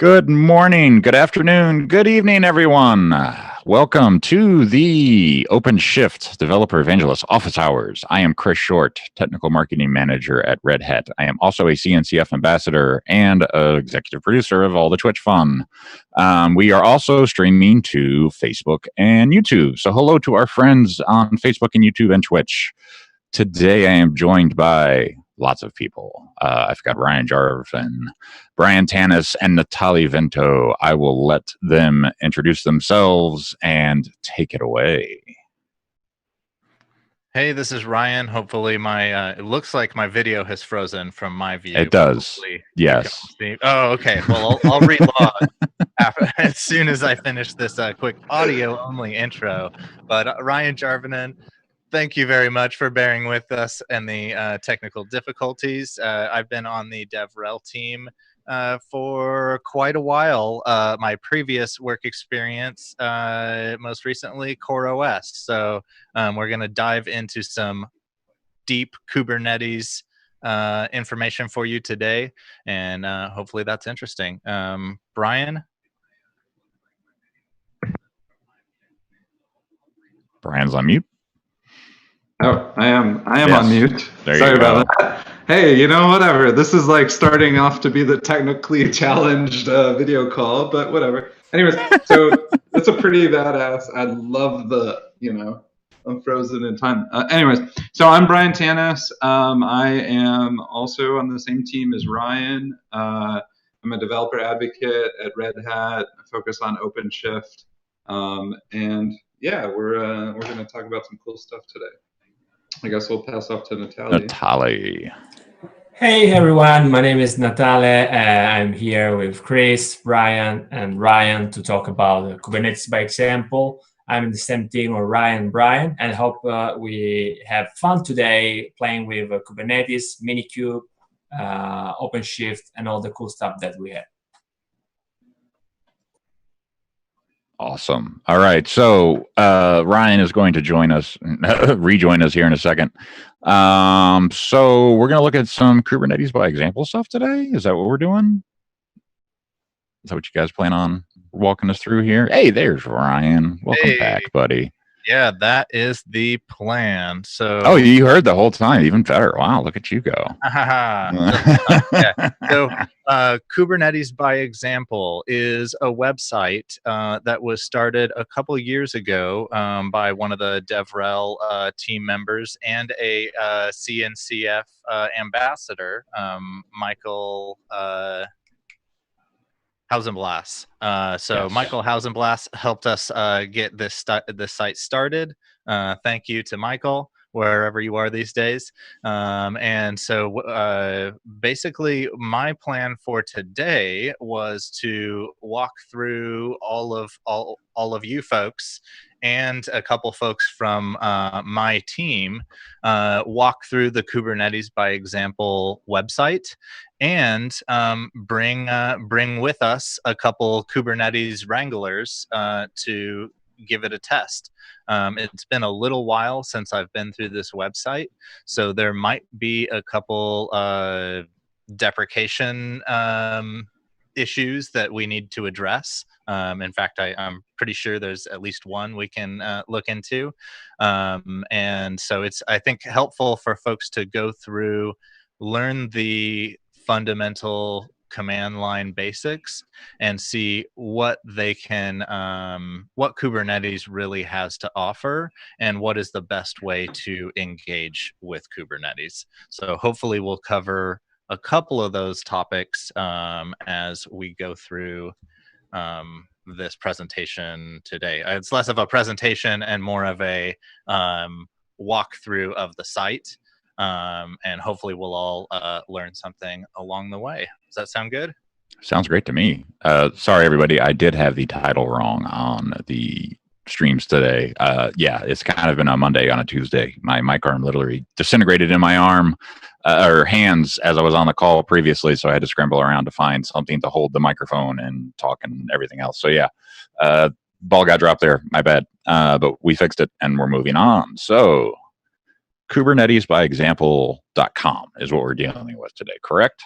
Good morning, good afternoon, good evening, everyone. Welcome to the OpenShift Developer Evangelist Office Hours. I am Chris Short, Technical Marketing Manager at Red Hat. I am also a CNCF ambassador and executive producer of all the Twitch fun. We are also streaming to Facebook and YouTube. So hello to our friends on Facebook and YouTube and Twitch. Today I am joined by lots of people. I've got Ryan Jarvin, Brian Tanis, and Natalie Vento. I will let them introduce themselves and take it away. Hey, this is Ryan. Hopefully it looks like my video has frozen from my view. It does. Yes. Oh, okay. Well, I'll relog as soon as I finish this quick audio-only intro. But Ryan Jarvinen, thank you very much for bearing with us and the technical difficulties. I've been on the DevRel team for quite a while. My previous work experience, most recently, CoreOS. So we're going to dive into some deep Kubernetes information for you today, and hopefully that's interesting. Brian? Brian's on mute. Oh, I am on mute. Sorry about that. Hey, whatever. This is like starting off to be the technically challenged video call, but whatever. Anyways, so it's a pretty badass. I love the, I'm frozen in time. Anyways, so I'm Brian Tanis. I am also on the same team as Ryan. I'm a developer advocate at Red Hat. I focus on OpenShift. And yeah, we're going to talk about some cool stuff today. I guess we'll pass off to Natalie. Hey everyone, my name is Natalie. I'm here with Chris, Brian, and Ryan to talk about Kubernetes by example. I'm in the same team with Ryan and Brian, and I hope we have fun today playing with Kubernetes, Minikube, OpenShift, and all the cool stuff that we have. Awesome. All right. So Ryan is going to join us, rejoin us here in a second. So we're going to look at some Kubernetes by example stuff today. Is that what we're doing? Is that what you guys plan on walking us through here? Hey, there's Ryan. Welcome back, buddy. Yeah, that is the plan. So. Oh, you heard the whole time. Even better. Wow, look at you go. Yeah. So Kubernetes by example is a website that was started a couple years ago by one of the DevRel team members and a CNCF ambassador, Michael Hausenblas. Yes. Michael Hausenblas helped us get this site started. Thank you to Michael, wherever you are these days. And so basically my plan for today was to walk through all of you folks and a couple folks from my team walk through the Kubernetes by example website and bring with us a couple Kubernetes wranglers to give it a test. It's been a little while since I've been through this website, so there might be a couple deprecation issues that we need to address. In fact, I'm pretty sure there's at least one we can look into. And so it's, I think, helpful for folks to go through, learn the fundamental command line basics and see what they can, what Kubernetes really has to offer and what is the best way to engage with Kubernetes. So hopefully we'll cover a couple of those topics as we go through this presentation today. It's less of a presentation and more of a walkthrough of the site. And hopefully we'll all learn something along the way. Does that sound good? Sounds great to me. Sorry, everybody. I did have the title wrong on the streams today. Yeah, it's kind of been a Monday on a Tuesday. My mic arm literally disintegrated in my arm or hands as I was on the call previously, so I had to scramble around to find something to hold the microphone and talk and everything else. So yeah, ball got dropped there. My bad. But we fixed it and we're moving on. So KubernetesByExample.com is what we're dealing with today, correct?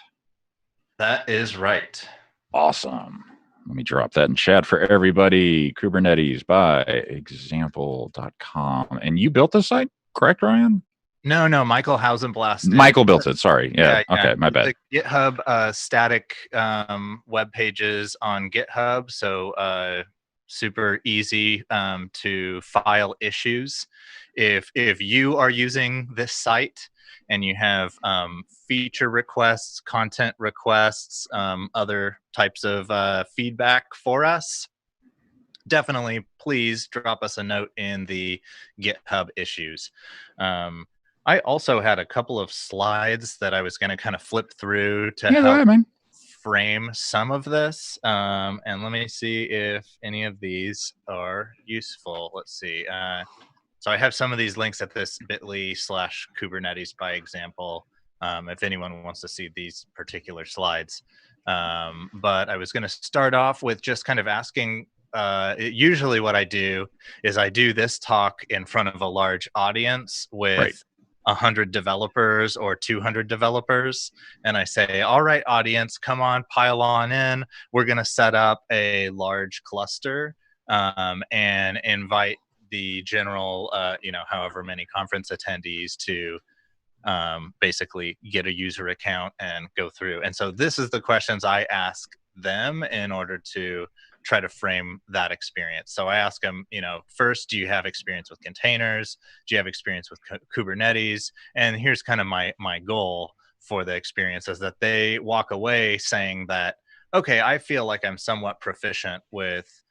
That is right. Awesome. Let me drop that in chat for everybody. Kubernetes by example.com. And you built this site, correct, Ryan? No, Michael Hausenblast. Michael built it. Sorry. Yeah. Okay. My bad. The GitHub static web pages on GitHub. So super easy to file issues. If you are using this site and you have feature requests, content requests, other types of feedback for us, definitely please drop us a note in the GitHub issues. I also had a couple of slides that I was going to kind of flip through to help frame some of this. And let me see if any of these are useful. Let's see. So I have some of these links at this bit.ly/Kubernetes by example, if anyone wants to see these particular slides. But I was going to start off with just kind of asking, usually what I do is I do this talk in front of a large audience with 100 developers or 200 developers. And I say, all right, audience, come on, pile on in. We're going to set up a large cluster and invite the general, however many conference attendees to basically get a user account and go through. And so this is the questions I ask them in order to try to frame that experience. So I ask them, first, do you have experience with containers? Do you have experience with Kubernetes? And here's kind of my goal for the experience is that they walk away saying that, okay, I feel like I'm somewhat proficient with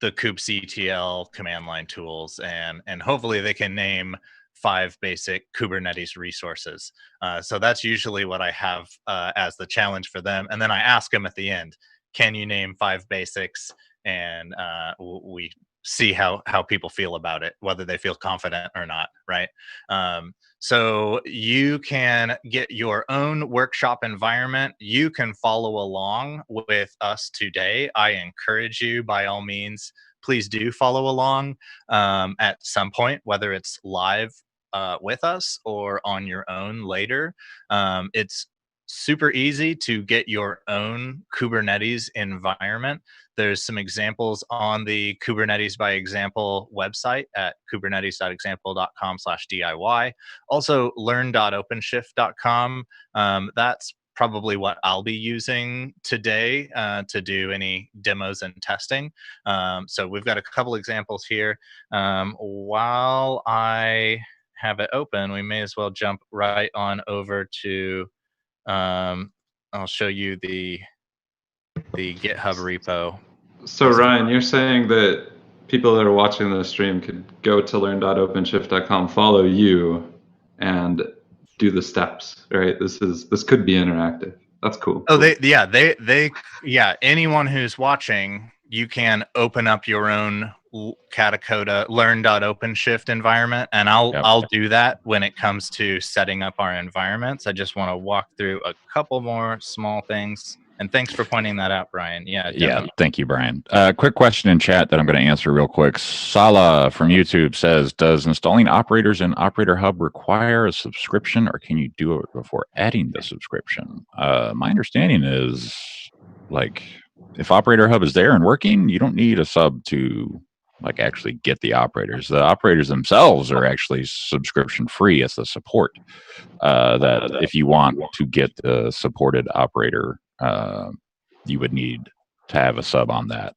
the kubectl command line tools, and hopefully they can name 5 basic Kubernetes resources. So that's usually what I have as the challenge for them. And then I ask them at the end, can you name 5 basics? And we see how people feel about it, whether they feel confident or not, right? So you can get your own workshop environment. You can follow along with us today. I encourage you, by all means, please do follow along at some point, whether it's live with us or on your own later. It's super easy to get your own Kubernetes environment. There's some examples on the Kubernetes by Example website at kubernetes.example.com/DIY. Also, learn.openshift.com. That's probably what I'll be using today to do any demos and testing. So we've got a couple examples here. While I have it open, we may as well jump right on over to I'll show you the GitHub repo. So Ryan, you're saying that people that are watching the stream could go to learn.openshift.com, follow you, and do the steps, right? This could be interactive. That's cool. Oh, anyone who's watching, you can open up your own Katacoda learn.openshift environment, and I'll do that when it comes to setting up our environments. I just want to walk through a couple more small things. And thanks for pointing that out, Brian. Yeah, thank you, Brian. Quick question in chat that I'm going to answer real quick. Sala from YouTube says, does installing operators in Operator Hub require a subscription, or can you do it before adding the subscription? My understanding is, if Operator Hub is there and working, you don't need a sub to actually get the operators. The operators themselves are actually subscription free as the support. That if you want to get the supported operator, you would need to have a sub on that.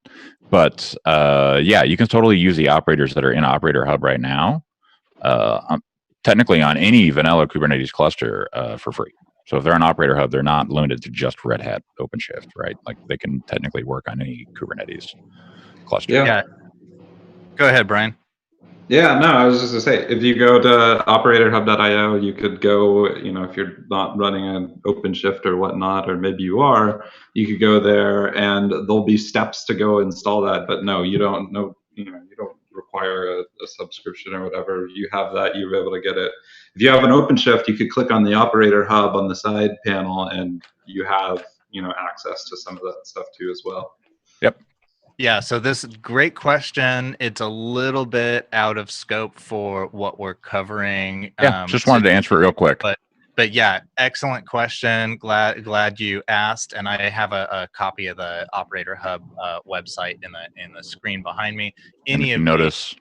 But you can totally use the operators that are in Operator Hub right now, technically on any vanilla Kubernetes cluster for free. So if they're on Operator Hub, they're not limited to just Red Hat OpenShift, right? They can technically work on any Kubernetes cluster. Yeah. Go ahead, Brian. Yeah, no, I was just going to say, if you go to operatorhub.io, you could go, if you're not running an OpenShift or whatnot, or maybe you are, you could go there and there'll be steps to go install that. But no, you don't require a subscription or whatever. You have that, you'll be able to get it. If you have an OpenShift, you could click on the Operator Hub on the side panel and you have, access to some of that stuff too as well. Yep. Yeah, so this is a great question. It's a little bit out of scope for what we're covering. Just wanted to answer it real quick. But but yeah, excellent question. Glad you asked, and I have a copy of the Operator Hub website in the screen behind me. And if Any you of notice,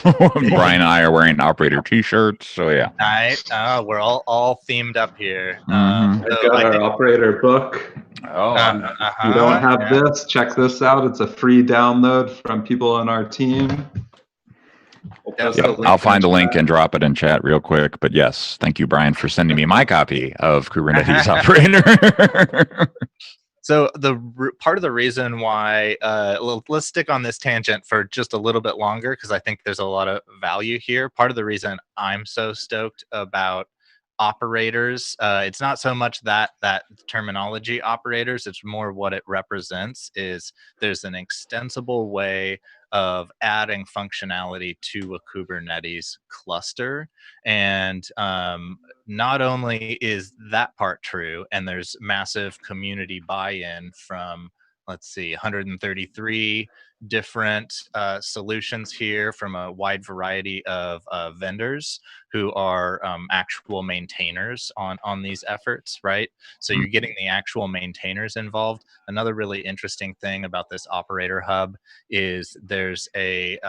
Brian and I are wearing operator T-shirts, so yeah. Nice. We're all themed up here. Mhm. I've got our operator book. Oh, If you don't have this, check this out. It's a free download from people on our team. We'll post yeah, the link I'll in find the link chat. and drop it in chat real quick. But yes, thank you, Brian, for sending me my copy of Kubernetes Operator. So part of the reason why let's stick on this tangent for just a little bit longer, because I think there's a lot of value here. Part of the reason I'm so stoked about operators, it's not so much that terminology operators, it's more what it represents is there's an extensible way of adding functionality to a Kubernetes cluster. And not only is that part true, and there's massive community buy-in from, let's see, 133 different solutions here from a wide variety of vendors who are actual maintainers on these efforts, right? So you're getting the actual maintainers involved. Another really interesting thing about this Operator Hub is there's a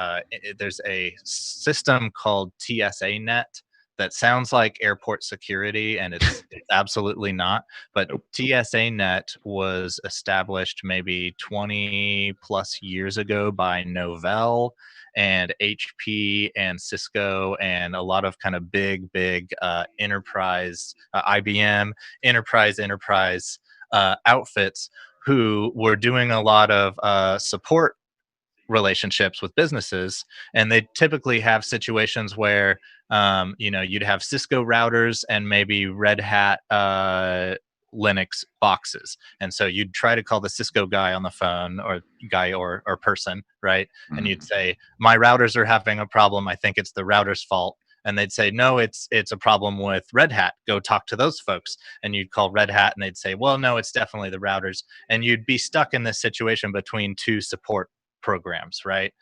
system called TSA Net that sounds like airport security, and it's absolutely not. But TSA Net was established maybe 20 plus years ago by Novell and HP and Cisco and a lot of kind of big enterprise, IBM, enterprise outfits who were doing a lot of support relationships with businesses, and they typically have situations where you'd have Cisco routers and maybe Red Hat Linux boxes, and so you'd try to call the Cisco guy on the phone, or person, right? And you'd say, my routers are having a problem, I think it's the router's fault. And they'd say, no, it's a problem with Red Hat, go talk to those folks. And you'd call Red Hat and they'd say, well, no, it's definitely the routers. And you'd be stuck in this situation between two support programs, right?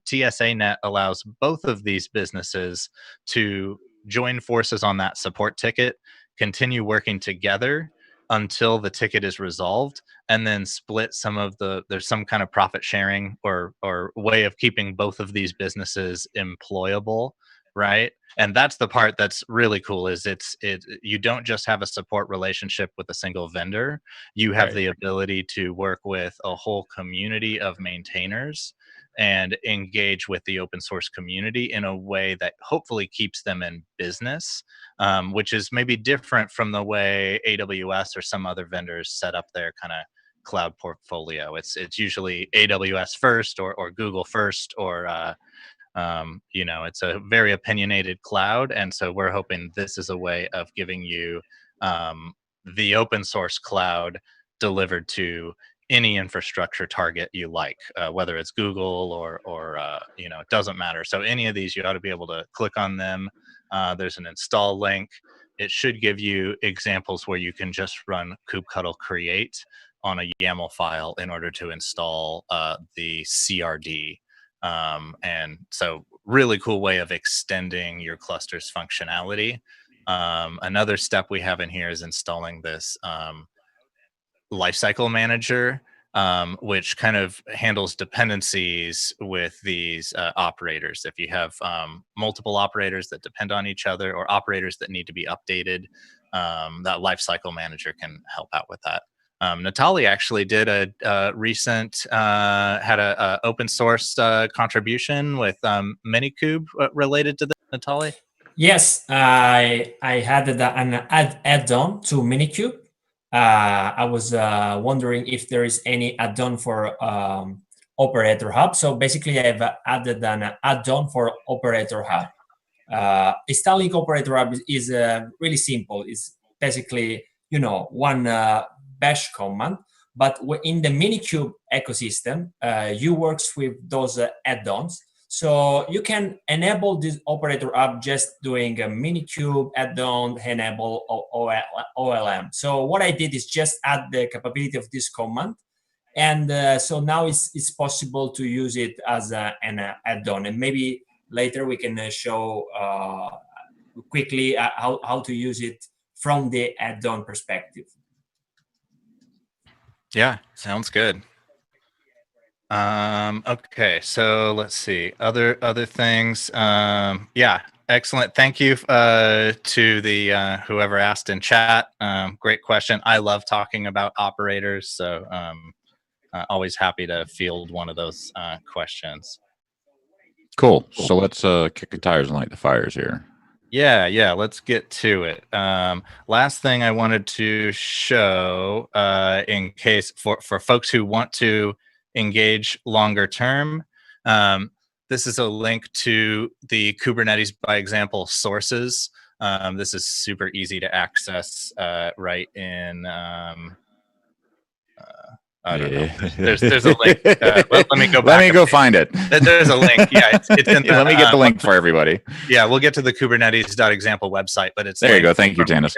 TSA Net allows both of these businesses to join forces on that support ticket, continue working together until the ticket is resolved, and then split there's some kind of profit sharing or way of keeping both of these businesses employable, right? And that's the part that's really cool, is you don't just have a support relationship with a single vendor. You have the ability to work with a whole community of maintainers and engage with the open source community in a way that hopefully keeps them in business, which is maybe different from the way AWS or some other vendors set up their kind of cloud portfolio. It's usually AWS first or Google first, or it's a very opinionated cloud. And so we're hoping this is a way of giving you the open source cloud delivered to any infrastructure target you like, whether it's Google or it doesn't matter. So any of these, you ought to be able to click on them. There's an install link. It should give you examples where you can just run kubectl create on a YAML file in order to install the CRD. And so really cool way of extending your cluster's functionality. Another step we have in here is installing this lifecycle manager, which kind of handles dependencies with these operators. If you have multiple operators that depend on each other, or operators that need to be updated, that lifecycle manager can help out with that. Natalie actually did a recent had a open source contribution with Minikube related to this. Natalie? Yes, I had an add-on to Minikube. I was wondering if there is any add-on for Operator Hub. So basically, I've added an add-on for Operator Hub. Installing Operator Hub is really simple. It's basically one bash command, but in the Minikube ecosystem, you works with those add-ons. So you can enable this Operator Hub just doing a Minikube add-on enable OLM. So what I did is just add the capability of this command, and so now it's possible to use it as an add-on. And maybe later we can show quickly how to use it from the add-on perspective. Yeah, sounds good. Okay, so let's see other things. Yeah, excellent. Thank you to the whoever asked in chat. Great question. I love talking about operators, so always happy to field one of those questions. Cool. So let's kick the tires and light the fires here. Yeah, let's get to it. Last thing I wanted to show, in case for folks who want to engage longer term, this is a link to the Kubernetes by example sources. This is super easy to access right in I don't know. There's a link. Let me go back. Let me go find it. There's a link. Yeah, it's in the, let me get the link for everybody. Yeah, we'll get to the Kubernetes.example website, but it's there you go. Thank you, Janice.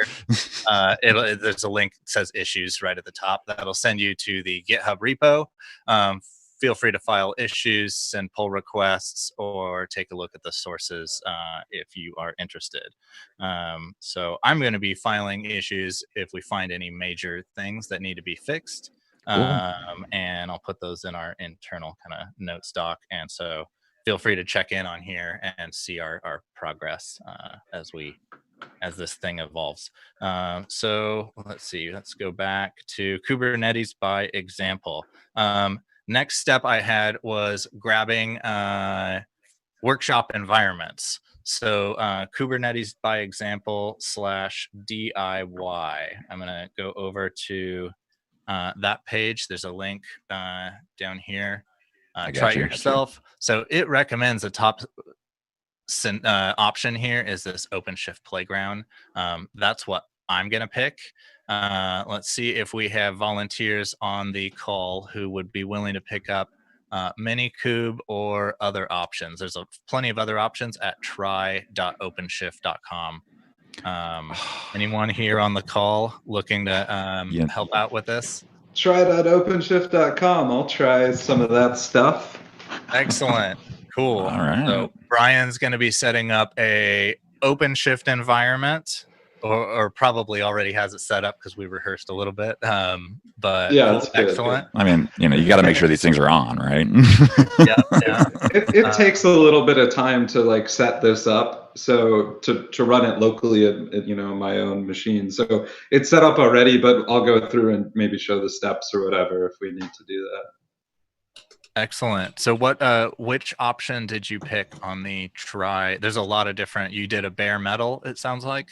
There's a link that says issues right at the top. That'll send you to the GitHub repo. Feel free to file issues, send pull requests, or take a look at the sources if you are interested. So I'm going to be filing issues if we find any major things that need to be fixed. And I'll put those in our internal kind of notes doc. And so feel free to check in on here and see our progress as this thing evolves. So let's see, let's go back to Kubernetes by example. Next step I had was grabbing workshop environments. So Kubernetes by example /DIY. I'm gonna go over to that page. There's a link down here. Try it yourself. So it recommends the top option here is this OpenShift Playground. That's what I'm going to pick. Let's see if we have volunteers on the call who would be willing to pick up Minikube or other options. There's plenty of other options at try.openshift.com. Anyone here on the call looking to help out with this? Try.openshift.com. I'll try some of that stuff. Excellent. Cool. All right. So Brian's going to be setting up a OpenShift environment, or probably already has it set up because we rehearsed a little bit. But yeah, cool. that's good. Excellent. I mean, you got to make sure these things are on, right? Yeah. It takes a little bit of time to like set this up, so to run it locally at my own machine. So it's set up already, but I'll go through and maybe show the steps or whatever if we need to do that. Excellent. So which option did you pick on the try? There's a lot of different. You did a bare metal, it sounds like.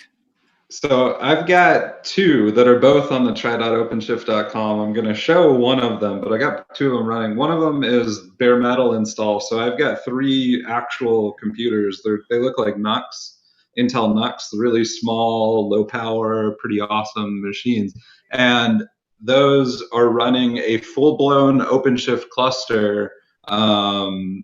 So I've got two that are both on the try.openshift.com. I'm going to show one of them, but I got two of them running. One of them is bare metal install. So I've got three actual computers. They look like NUCs, Intel NUCs, really small, low power, pretty awesome machines. And those are running a full-blown OpenShift cluster, on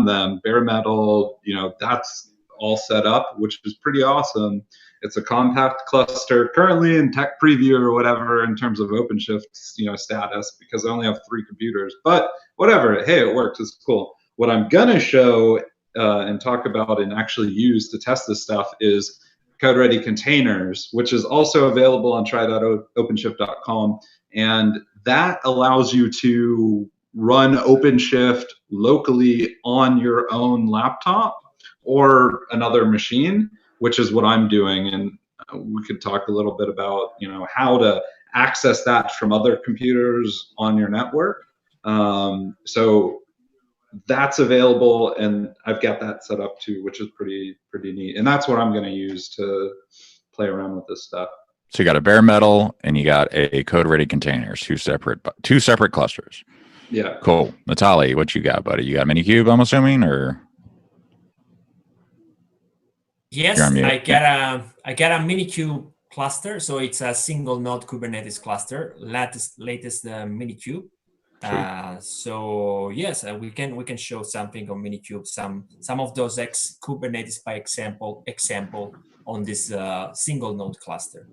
them, bare metal, that's all set up, which is pretty awesome. It's a compact cluster, currently in tech preview or whatever in terms of OpenShift, status, because I only have three computers. But whatever, hey, it works. It's cool. What I'm gonna show and talk about and actually use to test this stuff is code-ready containers, which is also available on try.openshift.com, and that allows you to run OpenShift locally on your own laptop or another machine, which is what I'm doing. And we could talk a little bit about, how to access that from other computers on your network. So that's available, and I've got that set up too, which is pretty neat. And that's what I'm going to use to play around with this stuff. So you got a bare metal and you got a code-ready containers, two separate clusters. Yeah. Cool. Natalie, what you got, buddy? You got Minikube, I'm assuming, or? Yes, I got a Minikube cluster. So it's a single node Kubernetes cluster, latest Minikube. So yes, we can show something on Minikube, some of those Kubernetes by example on this single node cluster.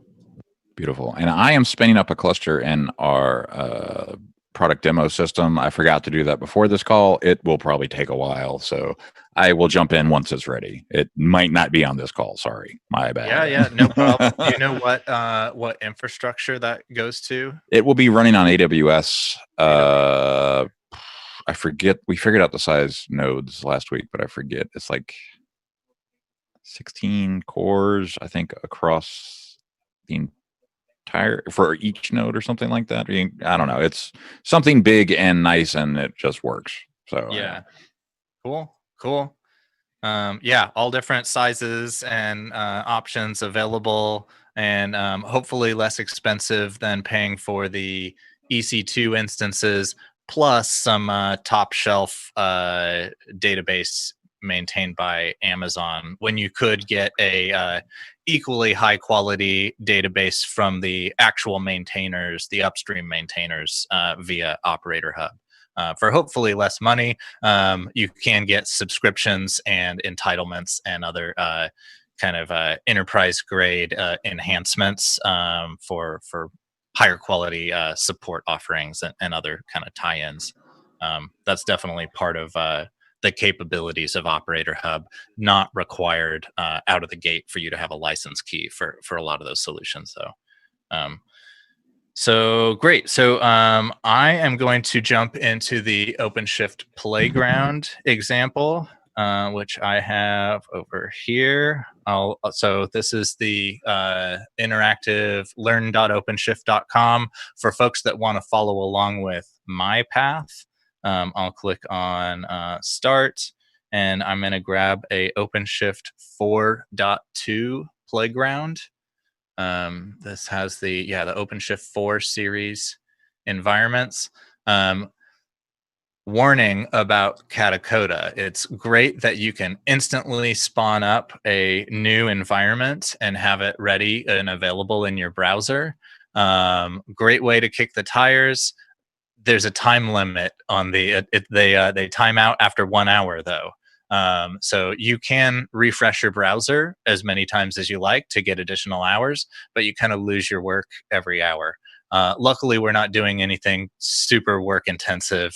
Beautiful. And I am spinning up a cluster in our product demo system. I forgot to do that before this call. It will probably take a while, so I will jump in once it's ready. It might not be on this call. Sorry, my bad. Yeah, no problem. Do you know what infrastructure that goes to? It will be running on AWS. I forget. We figured out the size nodes last week, but I forget. It's like 16 cores, I think, across the entire for each node or something like that. I don't know. It's something big and nice, and it just works. So yeah, cool. All different sizes and options available, and hopefully less expensive than paying for the EC2 instances, plus some top shelf database maintained by Amazon, when you could get a equally high quality database from the actual maintainers, the upstream maintainers, via Operator Hub. For hopefully less money, you can get subscriptions and entitlements and other kind of enterprise grade enhancements for higher quality support offerings and other kind of tie-ins. That's definitely part of the capabilities of Operator Hub, not required out of the gate for you to have a license key for a lot of those solutions, though. So great. So I am going to jump into the OpenShift Playground example, which I have over here. So this is the interactive learn.openshift.com for folks that want to follow along with my path. I'll click on Start, and I'm going to grab a OpenShift 4.2 Playground. This has the OpenShift 4 series environments. Warning about Katacoda. It's great that you can instantly spawn up a new environment and have it ready and available in your browser. Great way to kick the tires. There's a time limit on they time out after 1 hour, though. So you can refresh your browser as many times as you like to get additional hours, but you kind of lose your work every hour. Luckily, we're not doing anything super work intensive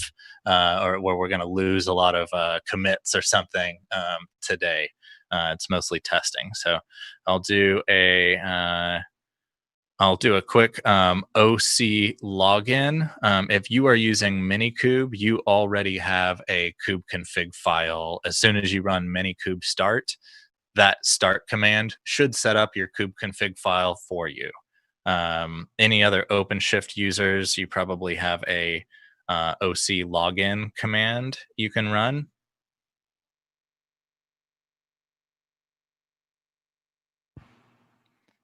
or where we're going to lose a lot of commits or something today. It's mostly testing. So I'll do a quick OC login. If you are using Minikube, you already have a kube config file. As soon as you run Minikube start, that start command should set up your kube config file for you. Any other OpenShift users, you probably have a OC login command you can run.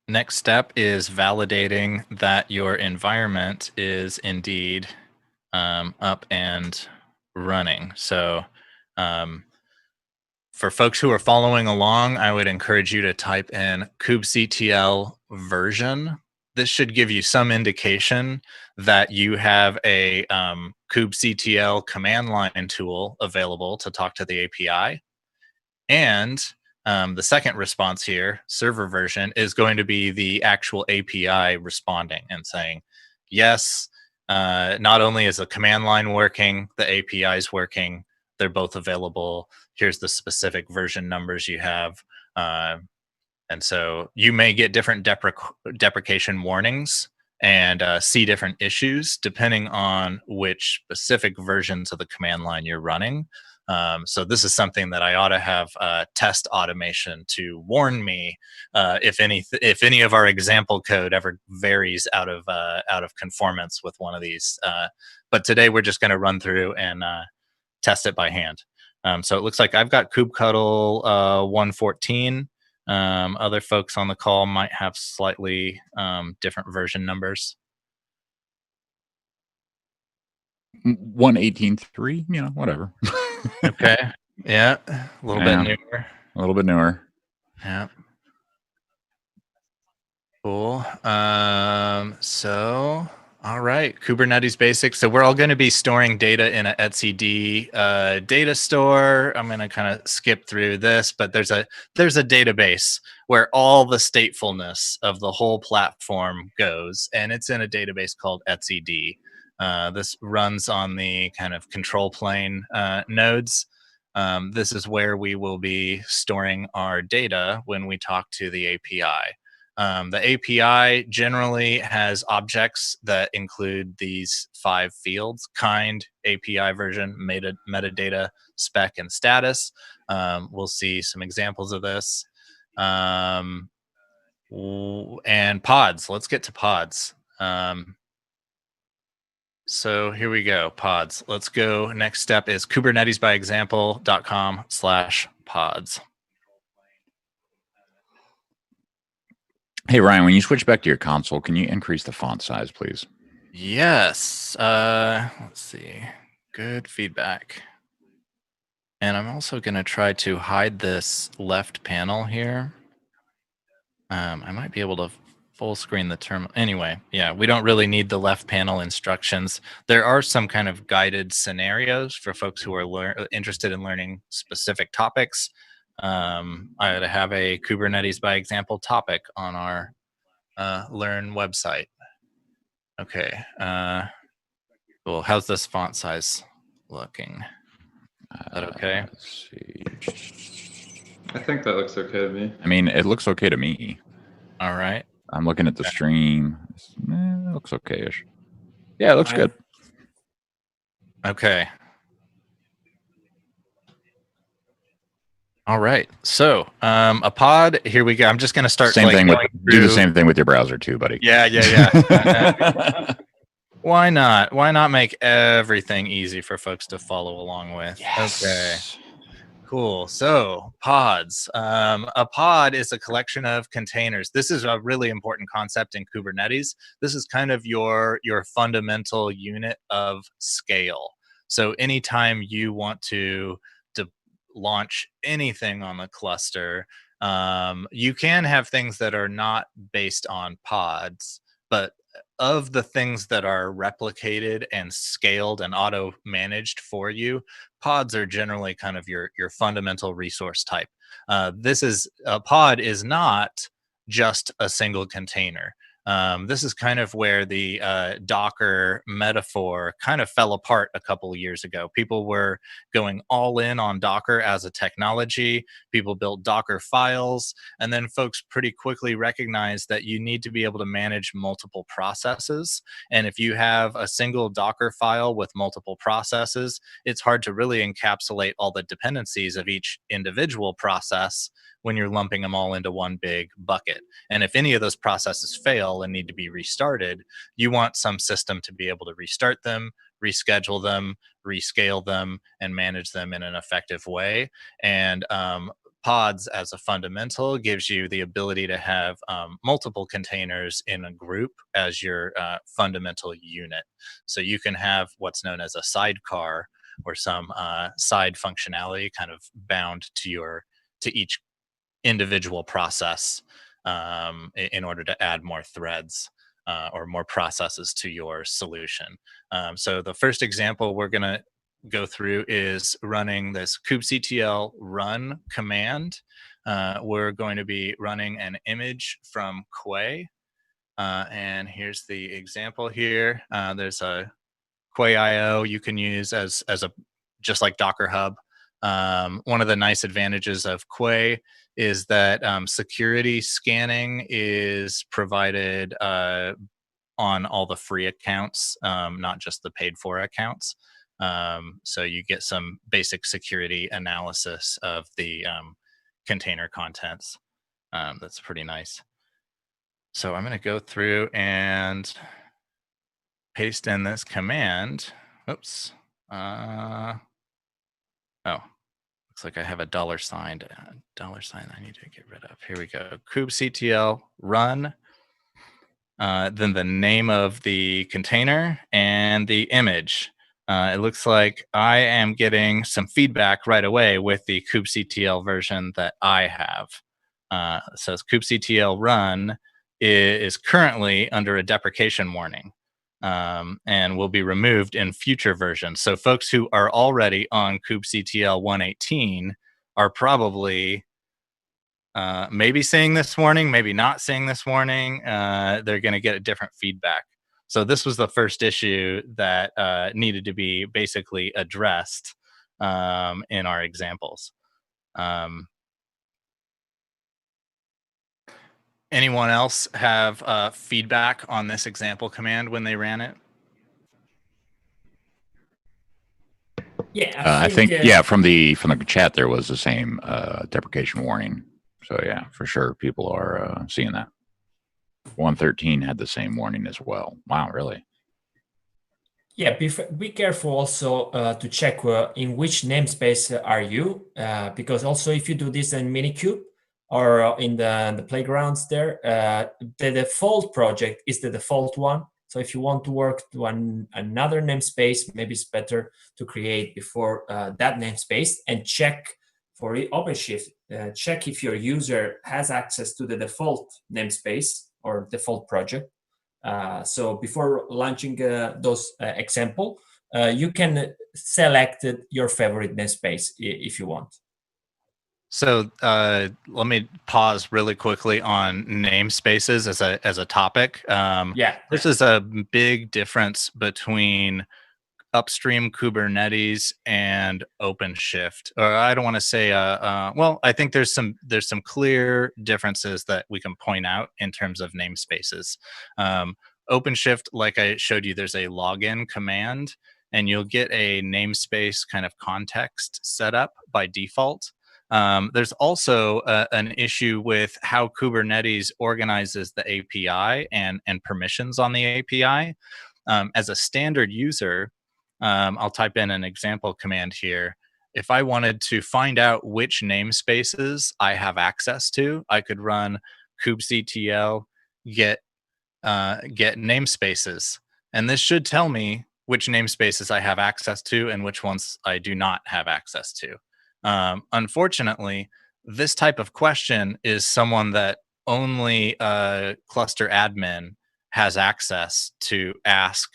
Next step is validating that your environment is indeed up and running. So for folks who are following along, I would encourage you to type in kubectl version. This should give you some indication that you have a kubectl command line tool available to talk to the API. And the second response here, server version, is going to be the actual API responding and saying, yes, not only is the command line working, the API is working, they're both available. Here's the specific version numbers you have. And so you may get different deprecation warnings and see different issues depending on which specific versions of the command line you're running. So this is something that I ought to have test automation to warn me if any of our example code ever varies out of conformance with one of these. But today we're just going to run through and test it by hand. So it looks like I've got kubectl 114. Other folks on the call might have slightly different version numbers. 118.3, whatever. Okay. Yeah. A little bit newer. A little bit newer. Yeah. Cool. So, all right, Kubernetes basics. So we're all going to be storing data in a etcd data store. I'm going to kind of skip through this, but there's a database where all the statefulness of the whole platform goes, and it's in a database called etcd. This runs on the kind of control plane nodes. This is where we will be storing our data when we talk to the API. The API generally has objects that include these 5 fields: kind, API version, metadata, spec, and status. We'll see some examples of this. And pods. Let's get to pods. So here we go, pods. Let's go. Next step is kubernetesbyexample.com/pods. Hey, Ryan, when you switch back to your console, can you increase the font size, please? Yes. Let's see. Good feedback. And I'm also going to try to hide this left panel here. I might be able to full screen the terminal. Anyway, yeah, we don't really need the left panel instructions. There are some kind of guided scenarios for folks who are interested in learning specific topics. I have a Kubernetes by example topic on our Learn website. Okay. Well, how's this font size looking? Is that okay? Let's see. I think that looks okay to me. I mean, it looks okay to me. All right. I'm looking at the stream. It looks okay-ish. Yeah, it looks good. Okay. All right. So a pod, here we go. I'm just going to start. Same thing with, do the through. same thing with your browser too, buddy. Yeah. Why not? Why not make everything easy for folks to follow along with? Yes. Okay. Cool. So pods. A pod is a collection of containers. This is a really important concept in Kubernetes. This is kind of your fundamental unit of scale. So anytime you want to launch anything on the cluster, you can have things that are not based on pods, but of the things that are replicated and scaled and auto managed for you, pods are generally kind of your fundamental resource type. A pod is not just a single container. This is kind of where the Docker metaphor kind of fell apart a couple of years ago. People were going all in on Docker as a technology. People built Docker files, and then folks pretty quickly recognized that you need to be able to manage multiple processes. And if you have a single Docker file with multiple processes, it's hard to really encapsulate all the dependencies of each individual process when you're lumping them all into one big bucket. And if any of those processes fail and need to be restarted, you want some system to be able to restart them, reschedule them, rescale them, and manage them in an effective way. And pods as a fundamental gives you the ability to have multiple containers in a group as your fundamental unit. So you can have what's known as a sidecar or some side functionality kind of bound to each individual process in order to add more threads or more processes to your solution. So the first example we're going to go through is running this kubectl run command. We're going to be running an image from Quay. And here's the example here. There's a Quay IO you can use as a just like Docker Hub. One of the nice advantages of Quay is that security scanning is provided on all the free accounts, not just the paid for accounts. So you get some basic security analysis of the container contents. That's pretty nice. So I'm going to go through and paste in this command. Oops. Oh, looks like I have a $sign. $sign I need to get rid of. Here we go. kubectl run. Then the name of the container and the image. It looks like I am getting some feedback right away with the kubectl version that I have. It says kubectl run is currently under a deprecation warning. And will be removed in future versions. So folks who are already on kubectl 1.18 are probably maybe seeing this warning, maybe not seeing this warning. They're going to get a different feedback. So this was the first issue that needed to be basically addressed. in our examples. Anyone else have feedback on this example command when they ran it? Yeah, I think yeah, from the chat there was the same deprecation warning. So yeah, for sure, people are seeing that. 113 had the same warning as well. Wow, really? Yeah, be careful also to check in which namespace are you, because also if you do this in Minikube or in the playgrounds there, the default project is the default one. So if you want to work to another namespace, maybe it's better to create before that namespace and check for OpenShift. Check if your user has access to the default namespace or default project. So before launching those example, you can select your favorite namespace if you want. So let me pause really quickly on namespaces as a topic. Yeah, this is a big difference between upstream Kubernetes and OpenShift. Or I don't want to say, well, I think there's some clear differences that we can point out in terms of namespaces. OpenShift, like I showed you, there's a login command, and you'll get a namespace kind of context set up by default. There's also an issue with how Kubernetes organizes the API and permissions on the API. As a standard user, I'll type in an example command here. If I wanted to find out which namespaces I have access to, I could run kubectl get namespaces, and this should tell me which namespaces I have access to and which ones I do not have access to. Unfortunately, this type of question is someone that only a cluster admin has access to ask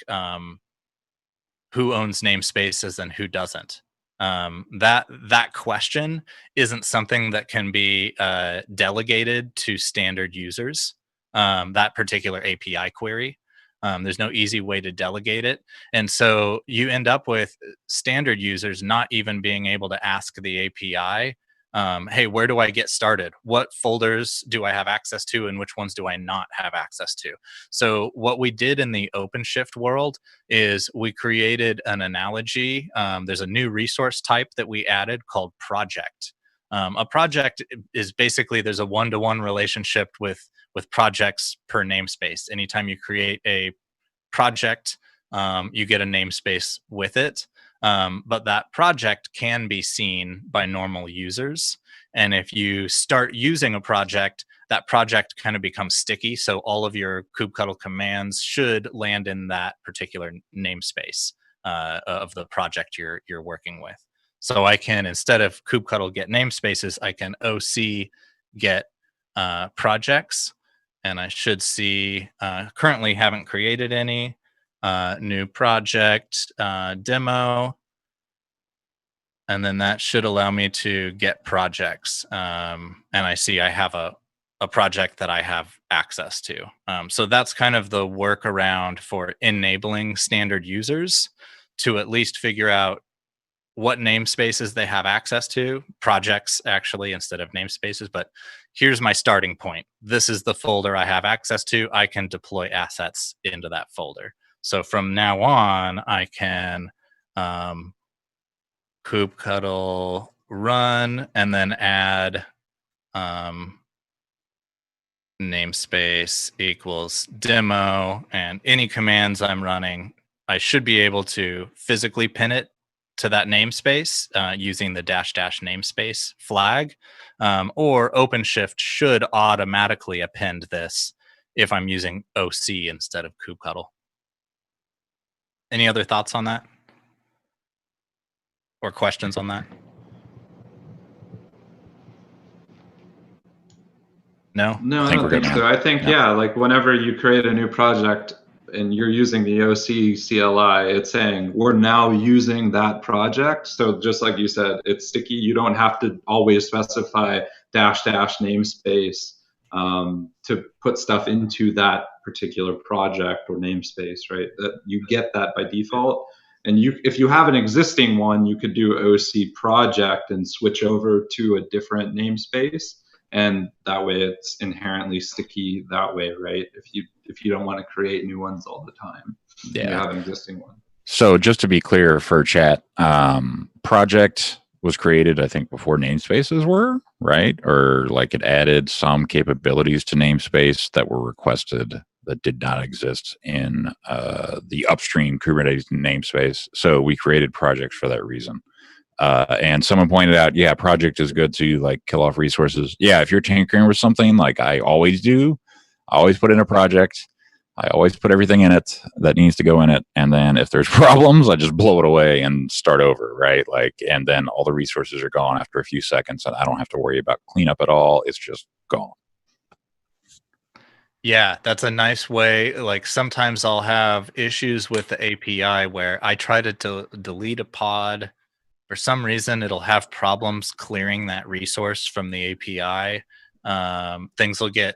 who owns namespaces and who doesn't. That question isn't something that can be delegated to standard users. That particular API query, there's no easy way to delegate it, and so you end up with standard users not even being able to ask the API, hey, where do I get started? What folders do I have access to, and which ones do I not have access to? So what we did in the OpenShift world is we created an analogy. There's a new resource type that we added called project. A project is basically, there's a one-to-one relationship with projects per namespace. Anytime you create a project, you get a namespace with it. But that project can be seen by normal users. And if you start using a project, that project kind of becomes sticky. So all of your kubectl commands should land in that particular namespace of the project you're working with. So I can, instead of kubectl get namespaces, I can OC get projects. And I should see, currently haven't created any. New project, demo. And then that should allow me to get projects. And I see I have a project that I have access to. So that's kind of the workaround for enabling standard users to at least figure out what namespaces they have access to, projects actually instead of namespaces. But here's my starting point. This is the folder I have access to. I can deploy assets into that folder. So from now on, I can kubectl run and then add namespace equals demo, and any commands I'm running, I should be able to physically pin it to that namespace using the -- namespace flag, or OpenShift should automatically append this if I'm using OC instead of kubectl. Any other thoughts on that? Or questions on that? No? No, I think don't we're think good, so. man. I think, Yeah. yeah, like whenever you create a new project and you're using the OC CLI, it's saying we're now using that project. So just like you said, it's sticky. You don't have to always specify -- namespace to put stuff into that particular project or namespace, right? That you get that by default. And if you have an existing one, you could do OC project and switch over to a different namespace, and that way it's inherently sticky that way, right? If you don't want to create new ones all the time, you have an existing one. So just to be clear for chat, project was created, I think, before namespaces were, right? Or like it added some capabilities to namespace that were requested that did not exist in the upstream Kubernetes namespace. So we created projects for that reason. And someone pointed out, yeah, project is good to like kill off resources. Yeah, if you're tinkering with something like I always do, I always put in a project. I always put everything in it that needs to go in it. And then if there's problems, I just blow it away and start over, right? Like, and then all the resources are gone after a few seconds and I don't have to worry about cleanup at all. It's just gone. Yeah, that's a nice way. Like sometimes I'll have issues with the API where I try to delete a pod. For some reason, it'll have problems clearing that resource from the API. Things will get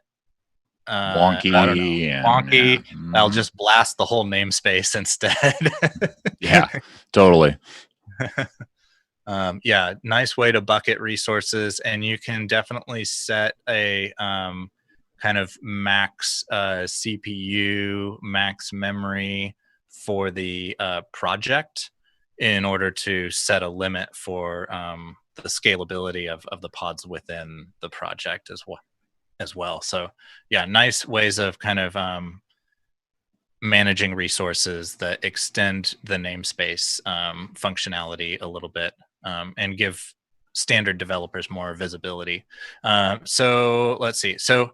wonky. I don't know, wonky. Yeah. I'll just blast the whole namespace instead. Yeah, totally. Yeah, nice way to bucket resources, and you can definitely set a kind of max CPU, max memory for the project in order to set a limit for the scalability of the pods within the project as well. So yeah, nice ways of kind of managing resources that extend the namespace functionality a little bit and give standard developers more visibility. So let's see. So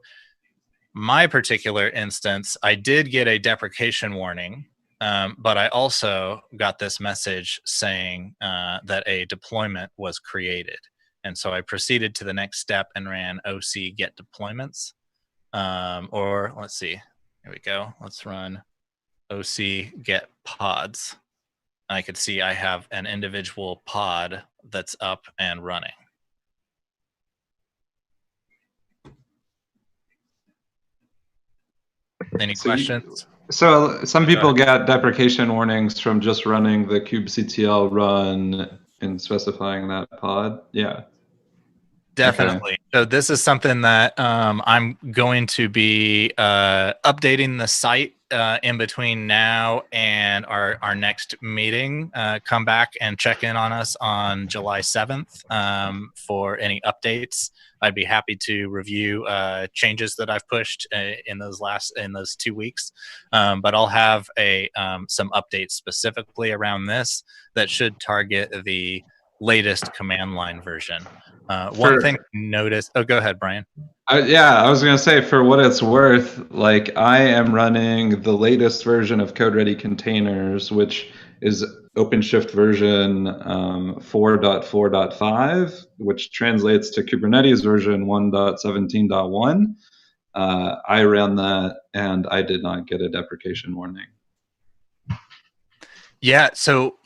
my particular instance, I did get a deprecation warning, but I also got this message saying that a deployment was created. And so I proceeded to the next step and ran OC get deployments. Or let's see, here we go. Let's run OC get pods. I could see I have an individual pod that's up and running. Any questions? So some people get deprecation warnings from just running the kubectl run and specifying that pod. Yeah. Definitely. Okay. So this is something that I'm going to be updating the site in between now and our next meeting. Come back and check in on us on July 7th for any updates. I'd be happy to review changes that I've pushed in those 2 weeks. But I'll have some updates specifically around this that should target the latest command line version. One thing I noticed. Oh, go ahead, Brian. Yeah, I was going to say, for what it's worth, like I am running the latest version of Code Ready Containers, which is OpenShift version 4.4.5, which translates to Kubernetes version 1.17.1. I ran that and I did not get a deprecation warning. Yeah, so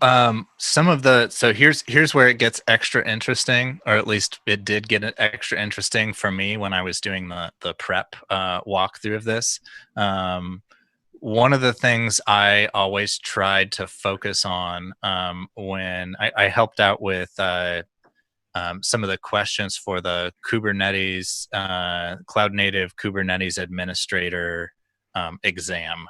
here's where it gets extra interesting, or at least it did get extra interesting for me when I was doing the prep walkthrough of this. One of the things I always tried to focus on when I helped out with some of the questions for the Kubernetes Cloud Native Kubernetes Administrator exam.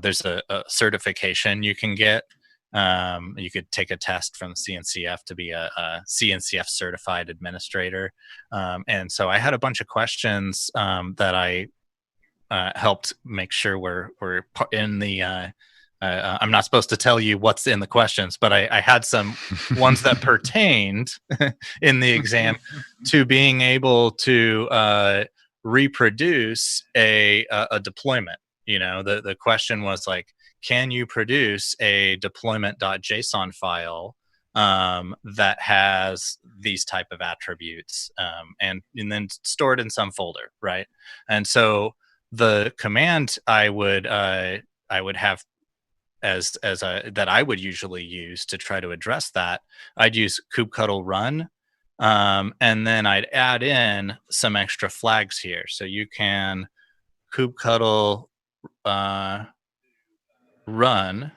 There's a certification you can get. You could take a test from CNCF to be a CNCF certified administrator. And so I had a bunch of questions that I helped make sure we're in the I'm not supposed to tell you what's in the questions, but I had some ones that pertained in the exam to being able to reproduce a deployment. You know, the question was like, can you produce a deployment.json file that has these type of attributes and then stored in some folder, right? And so the command I would have that I would usually use to try to address that, I'd use kubectl run, and then I'd add in some extra flags here. So you can kubectl run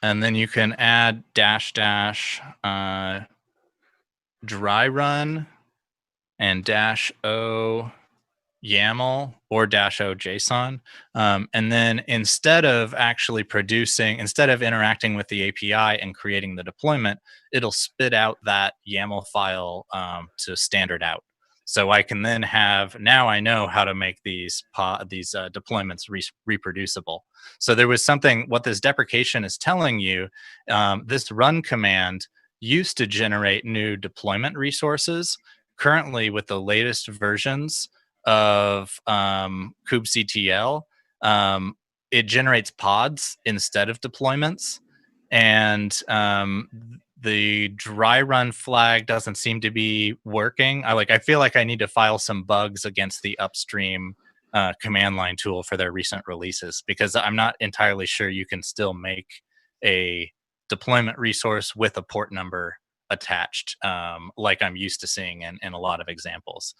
and then you can add dry run and -o YAML or -o JSON. And then instead of interacting with the API and creating the deployment, it'll spit out that YAML file to standard out. So I can then now I know how to make these deployments reproducible. So there was what this deprecation is telling you, this run command used to generate new deployment resources. Currently, with the latest versions of kubectl, it generates pods instead of deployments, and the dry run flag doesn't seem to be working. I feel like I need to file some bugs against the upstream command line tool for their recent releases, because I'm not entirely sure you can still make a deployment resource with a port number attached, like I'm used to seeing in a lot of examples.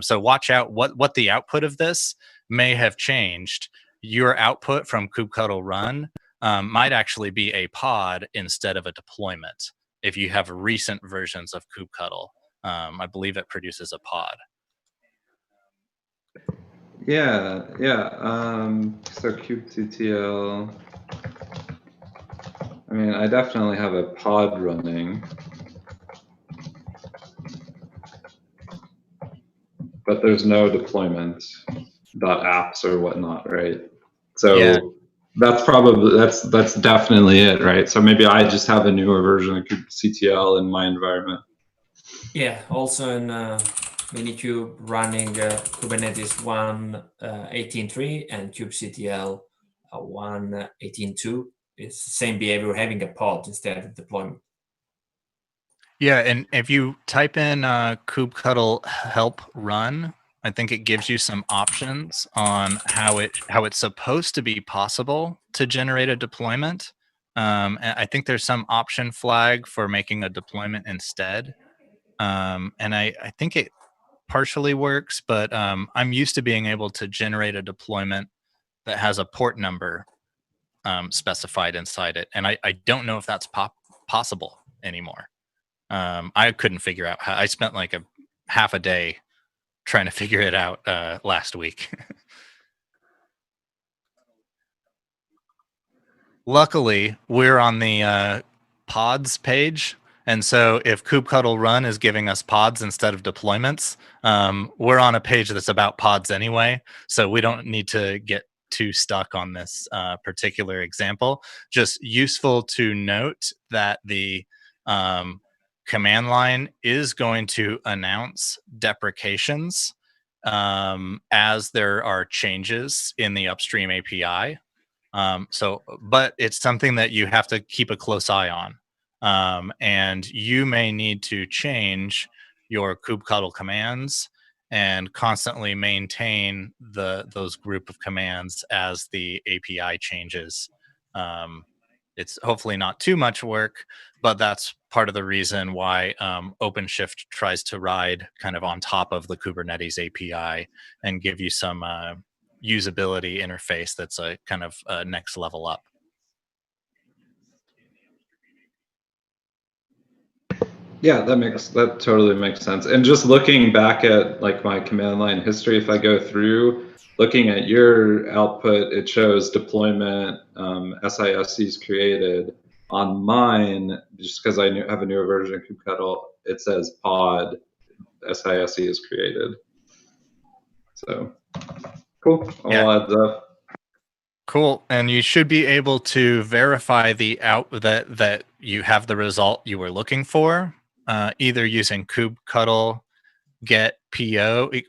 So watch out what the output of this may have changed. Your output from kubectl run might actually be a pod instead of a deployment. If you have recent versions of kubectl, I believe it produces a pod. Yeah. So kubectl. I mean, I definitely have a pod running, but there's no deployment .apps or whatnot, right? So Yeah. that's definitely it, right? So maybe I just have a newer version of kubectl in my environment. Yeah, also in Minikube running Kubernetes 1.18.3 and kubectl 1.18.2. It's the same behavior, having a pod instead of deployment. Yeah, and if you type in kubectl help run, I think it gives you some options on how it's supposed to be possible to generate a deployment. And I think there's some option flag for making a deployment instead. And I think it partially works, but I'm used to being able to generate a deployment that has a port number specified inside it. And I don't know if that's possible anymore. I couldn't figure out how. I spent like a half a day trying to figure it out last week. Luckily, we're on the pods page, and so if kubectl run is giving us pods instead of deployments, we're on a page that's about pods anyway, so we don't need to get too stuck on this particular example. Just useful to note that the command line is going to announce deprecations as there are changes in the upstream API. But it's something that you have to keep a close eye on. And you may need to change your kubectl commands and constantly maintain those group of commands as the API changes. It's hopefully not too much work, but that's part of the reason why OpenShift tries to ride kind of on top of the Kubernetes API and give you some usability interface that's a kind of next level up. Yeah, that totally makes sense. And just looking back at like my command line history, if I go through, looking at your output, it shows deployment, SISCs created. On mine, just because I have a newer version of kubectl, it says pod SISC is created. So cool. All adds up. Cool. And you should be able to verify that you have the result you were looking for, either using kubectl get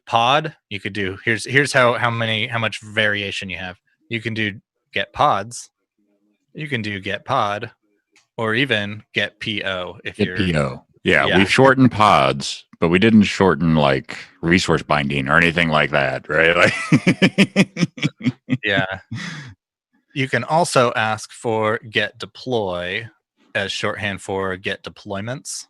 pod. You could do here's how much variation you have. You can do get pods. You can do get pod, or even get po if Get you're PO. Yeah, we've shortened pods, but we didn't shorten like resource binding or anything like that, right? Like Yeah. You can also ask for get deploy as shorthand for get deployments.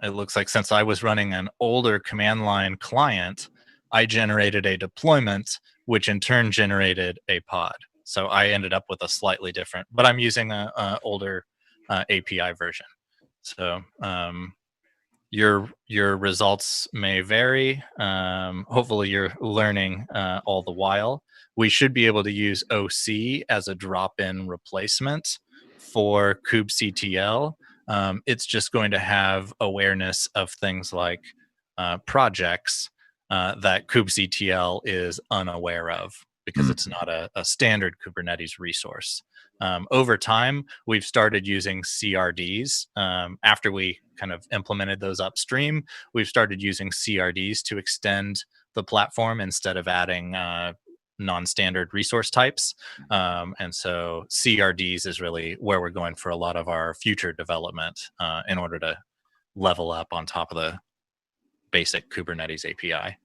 It looks like since I was running an older command line client, I generated a deployment, which in turn generated a pod. So I ended up with a slightly different, but I'm using a older API version. So your results may vary. Hopefully you're learning all the while. We should be able to use OC as a drop-in replacement for kubectl. It's just going to have awareness of things like projects that kubectl is unaware of, because it's not a standard Kubernetes resource. Over time, we've started using CRDs. After we kind of implemented those upstream, we've started using CRDs to extend the platform instead of adding non-standard resource types. And so CRDs is really where we're going for a lot of our future development in order to level up on top of the basic Kubernetes API.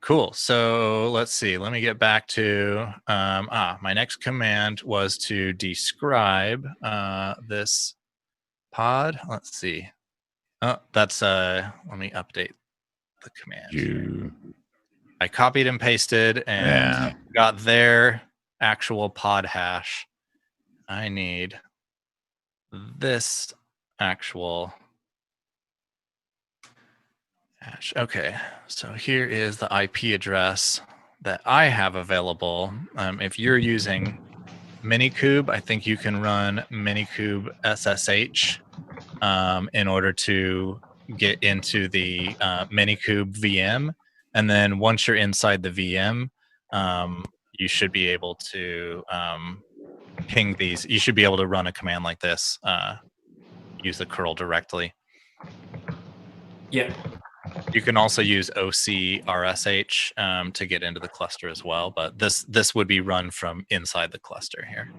Cool. So let's see. Let me get back to my next command was to describe this pod. Let's see. Oh, that's let me update the command. I copied and pasted and got their actual pod hash. I need this actual hash. Okay, so here is the IP address that I have available. If you're using Minikube, I think you can run Minikube SSH in order to get into the Minikube VM. And then once you're inside the VM, you should be able to ping these. You should be able to run a command like this, use the curl directly. Yeah. You can also use OCRSH to get into the cluster as well, but this would be run from inside the cluster here.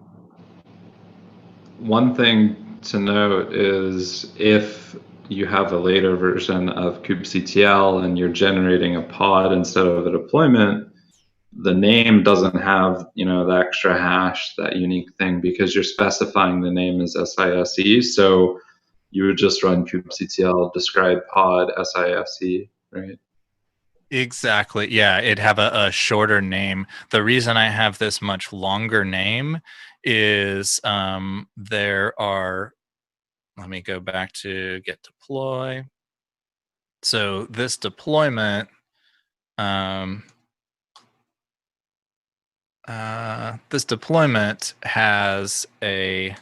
One thing to note is if you have a later version of kubectl and you're generating a pod instead of a deployment, the name doesn't have, the extra hash, that unique thing, because you're specifying the name as SISE. So you would just run kubectl describe pod SISE, right? Exactly. Yeah, it'd have a shorter name. The reason I have this much longer name is there are, let me go back to get deploy. So this deployment, has a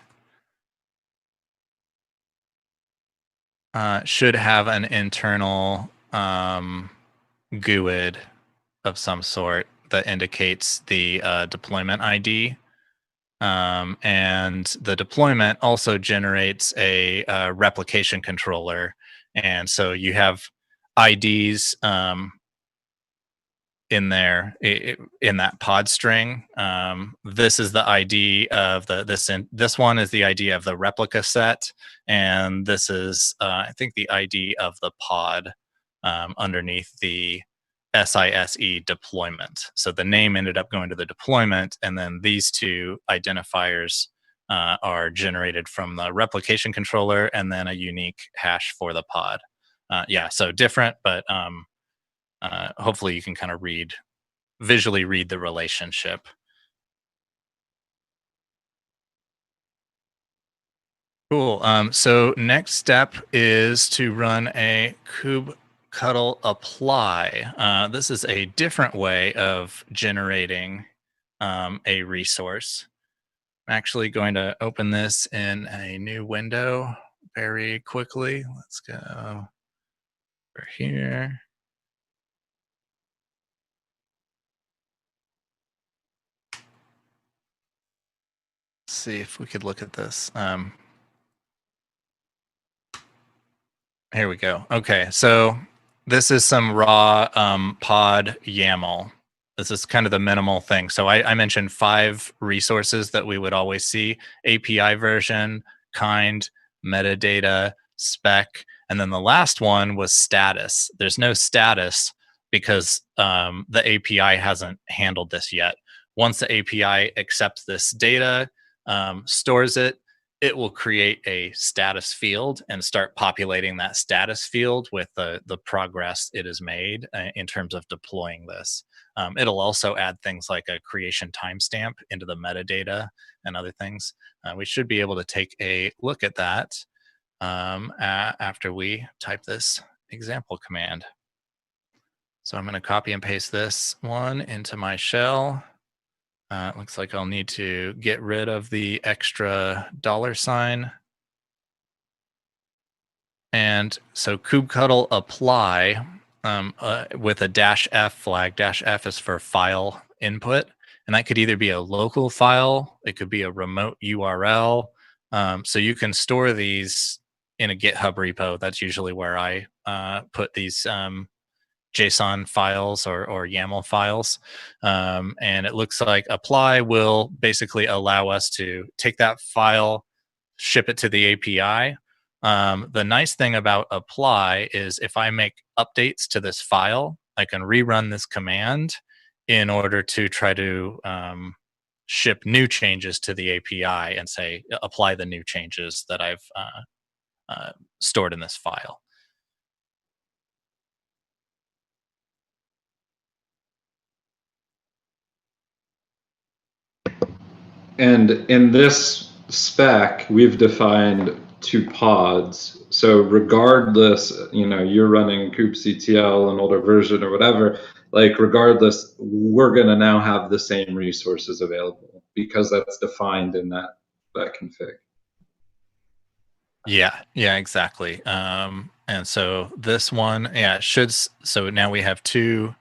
should have an internal GUID of some sort that indicates the deployment ID. And the deployment also generates a replication controller. And so you have IDs in there in that pod string. This is the ID of this one is the ID of the replica set, and this is I think the ID of the pod underneath the SISE deployment. So the name ended up going to the deployment, and then these two identifiers are generated from the replication controller, and then a unique hash for the pod. Yeah, so different, but hopefully you can kind of visually read the relationship. Cool. So next step is to run a kubectl apply. This is a different way of generating a resource. I'm actually going to open this in a new window very quickly. Let's go over here. See if we could look at this. Here we go. Okay, so this is some raw pod YAML. This is kind of the minimal thing. So I mentioned 5 resources that we would always see: API version, kind, metadata, spec, and then the last one was status. There's no status because the API hasn't handled this yet. Once the API accepts this data, stores it, it will create a status field and start populating that status field with the progress it has made in terms of deploying this. It'll also add things like a creation timestamp into the metadata and other things. We should be able to take a look at that after we type this example command. So I'm going to copy and paste this one into my shell. It looks like I'll need to get rid of the extra $. And so kubectl apply with a -f flag. -f is for file input. And that could either be a local file, it could be a remote URL. So you can store these in a GitHub repo. That's usually where I put these JSON files or YAML files. And it looks like apply will basically allow us to take that file, ship it to the API. The nice thing about apply is if I make updates to this file, I can rerun this command in order to try to ship new changes to the API and say, apply the new changes that I've stored in this file. And in this spec, we've defined 2 pods. So regardless, you're running kubectl, an older version or whatever, like regardless, we're going to now have the same resources available because that's defined in that config. Yeah, exactly. And so this one, it should. So now we have two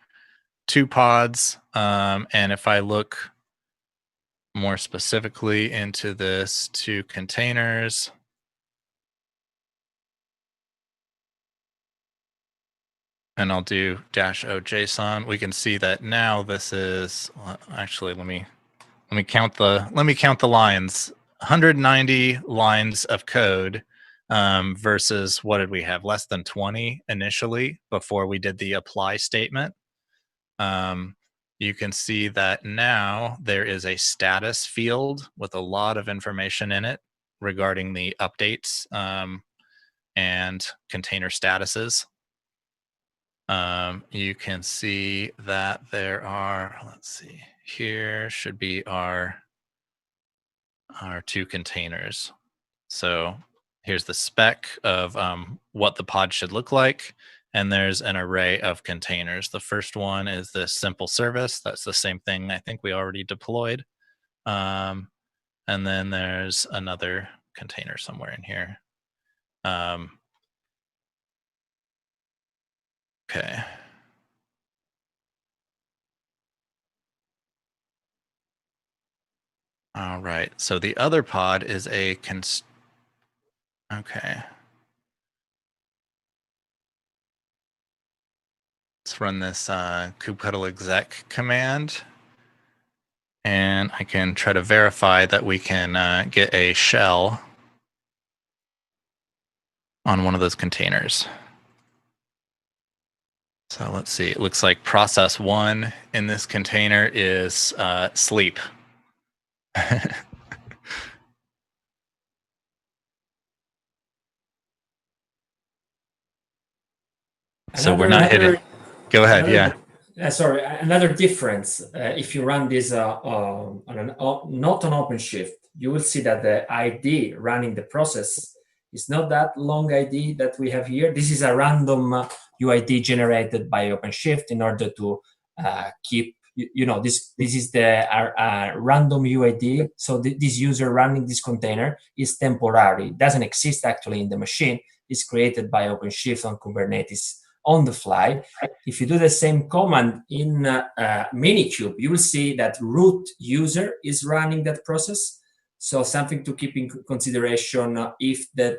pods. And if I look more specifically into this 2 containers, and I'll do -o JSON, we can see that now this is actually let me count the lines. 190 lines of code versus what did we have? Less than 20 initially before we did the apply statement. You can see that now there is a status field with a lot of information in it regarding the updates and container statuses. You can see that there are, let's see, here should be our 2 containers. So here's the spec of what the pod should look like. And there's an array of containers. The first one is this simple service. That's the same thing I think we already deployed. And then there's another container somewhere in here. Okay. All right. So the other pod is a okay. Let's run this kubectl exec command, and I can try to verify that we can get a shell on one of those containers. So let's see. It looks like process 1 in this container is sleep. So we're not hitting. Go ahead. Yeah. Sorry, another difference. If you run this not on OpenShift, you will see that the ID running the process is not that long ID that we have here. This is a random UID generated by OpenShift in order to keep, this is the random UID. So this user running this container is temporary. It doesn't exist actually in the machine. It's created by OpenShift on Kubernetes on the fly. If you do the same command in Minikube, you will see that root user is running that process. So something to keep in consideration if the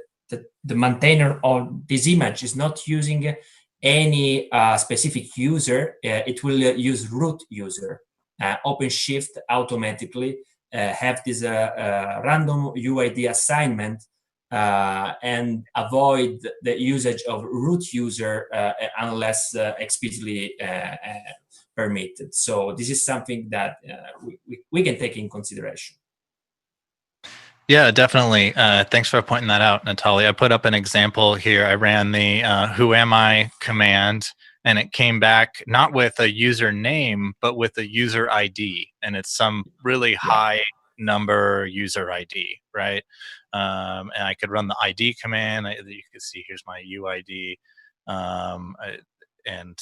maintainer of this image is not using any specific user, it will use root user. OpenShift automatically have this random UID assignment and avoid the usage of root user unless explicitly permitted. So this is something that we can take in consideration. Yeah, definitely. Thanks for pointing that out, Natalia. I put up an example here. I ran the who am I command, and it came back not with a username, but with a user ID. And it's some really high number user ID, right? And I could run the ID command. You can see here's my UID. And,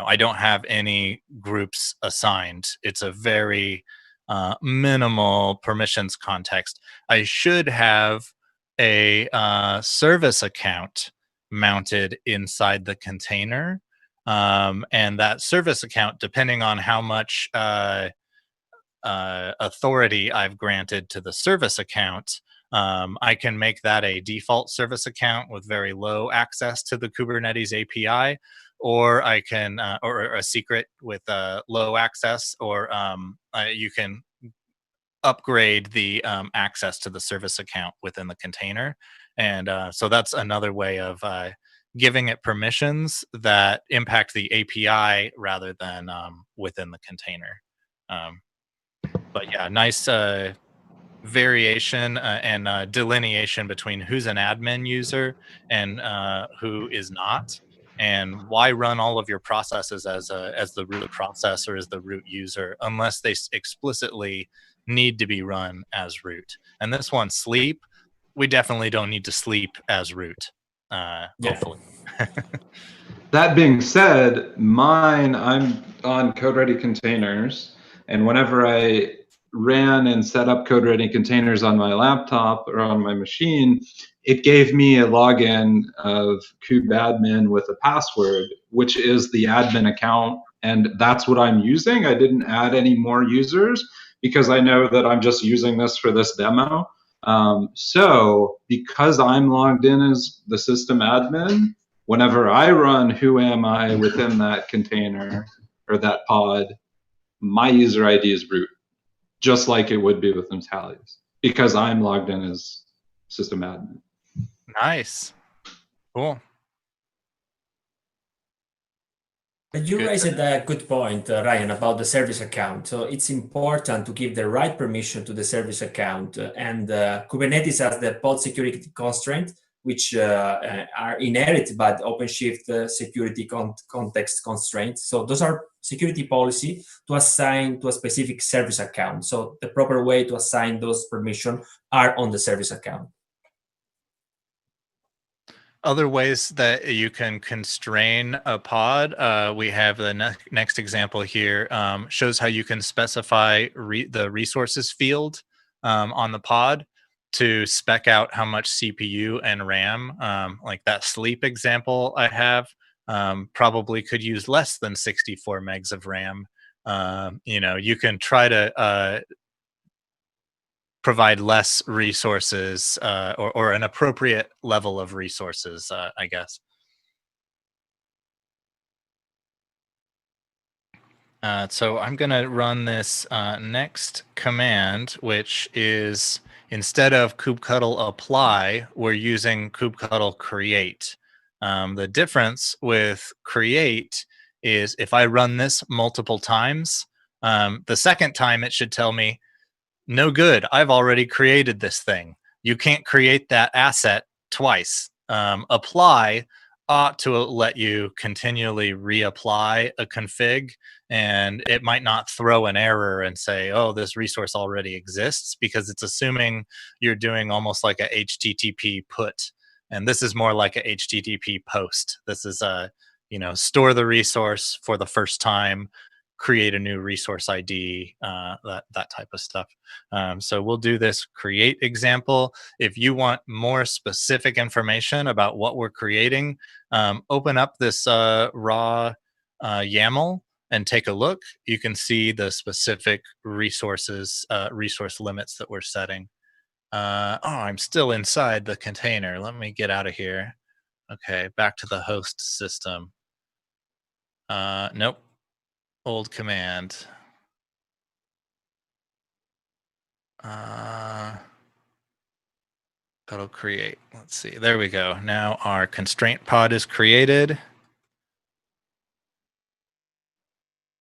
I don't have any groups assigned. It's a very minimal permissions context. I should have a service account mounted inside the container. And that service account, depending on how much authority I've granted to the service account, I can make that a default service account with very low access to the Kubernetes API, or I can, or a secret with low access, or you can upgrade the access to the service account within the container. And so that's another way of giving it permissions that impact the API rather than within the container. But yeah, nice variation and delineation between who's an admin user and who is not, and why run all of your processes as the root process or as the root user unless they explicitly need to be run as root. And this one, sleep, we definitely don't need to sleep as root. Hopefully. That being said, I'm on code-ready containers, and whenever I ran and set up code-ready containers on my laptop or on my machine, it gave me a login of kubeadmin with a password, which is the admin account, and that's what I'm using. I didn't add any more users because I know that I'm just using this for this demo. So because I'm logged in as the system admin, whenever I run who am I within that container or that pod, my user ID is root, just like it would be with Natalia's, because I'm logged in as system admin. Nice. Cool. But you raised a good point, Ryan, about the service account. So it's important to give the right permission to the service account. And Kubernetes has the pod security constraint, which are inherited by the OpenShift security context constraints. So those are security policy to assign to a specific service account. So the proper way to assign those permissions are on the service account. Other ways that you can constrain a pod, we have the next example here, shows how you can specify the resources field on the pod to spec out how much CPU and RAM. Like that sleep example I have probably could use less than 64 megs of RAM. You can try to provide less resources or an appropriate level of resources, I guess. So I'm going to run this next command, which is instead of kubectl apply, we're using kubectl create. The difference with create is if I run this multiple times, the second time it should tell me, no good, I've already created this thing. You can't create that asset twice. Apply ought to let you continually reapply a config, and it might not throw an error and say, oh, this resource already exists, because it's assuming you're doing almost like a HTTP put. And this is more like a HTTP post. This is store the resource for the first time, create a new resource ID, that type of stuff. So we'll do this create example. If you want more specific information about what we're creating, open up this raw YAML and take a look. You can see the specific resources, resource limits that we're setting. I'm still inside the container. Let me get out of here. Okay, back to the host system. Nope. Old command. That'll create. Let's see. There we go. Now our constraint pod is created.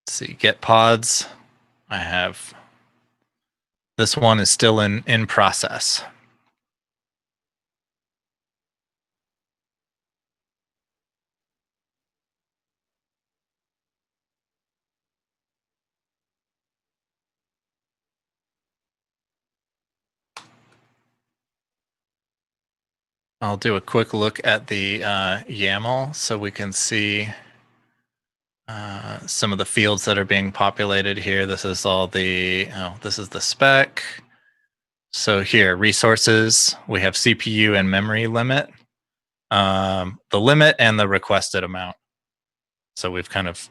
Let's see. Get pods. I have. This one is still in process. I'll do a quick look at the YAML so we can see some of the fields that are being populated here. This is all the, this is the spec. So here, resources, we have CPU and memory limit, the limit and the requested amount. So we've kind of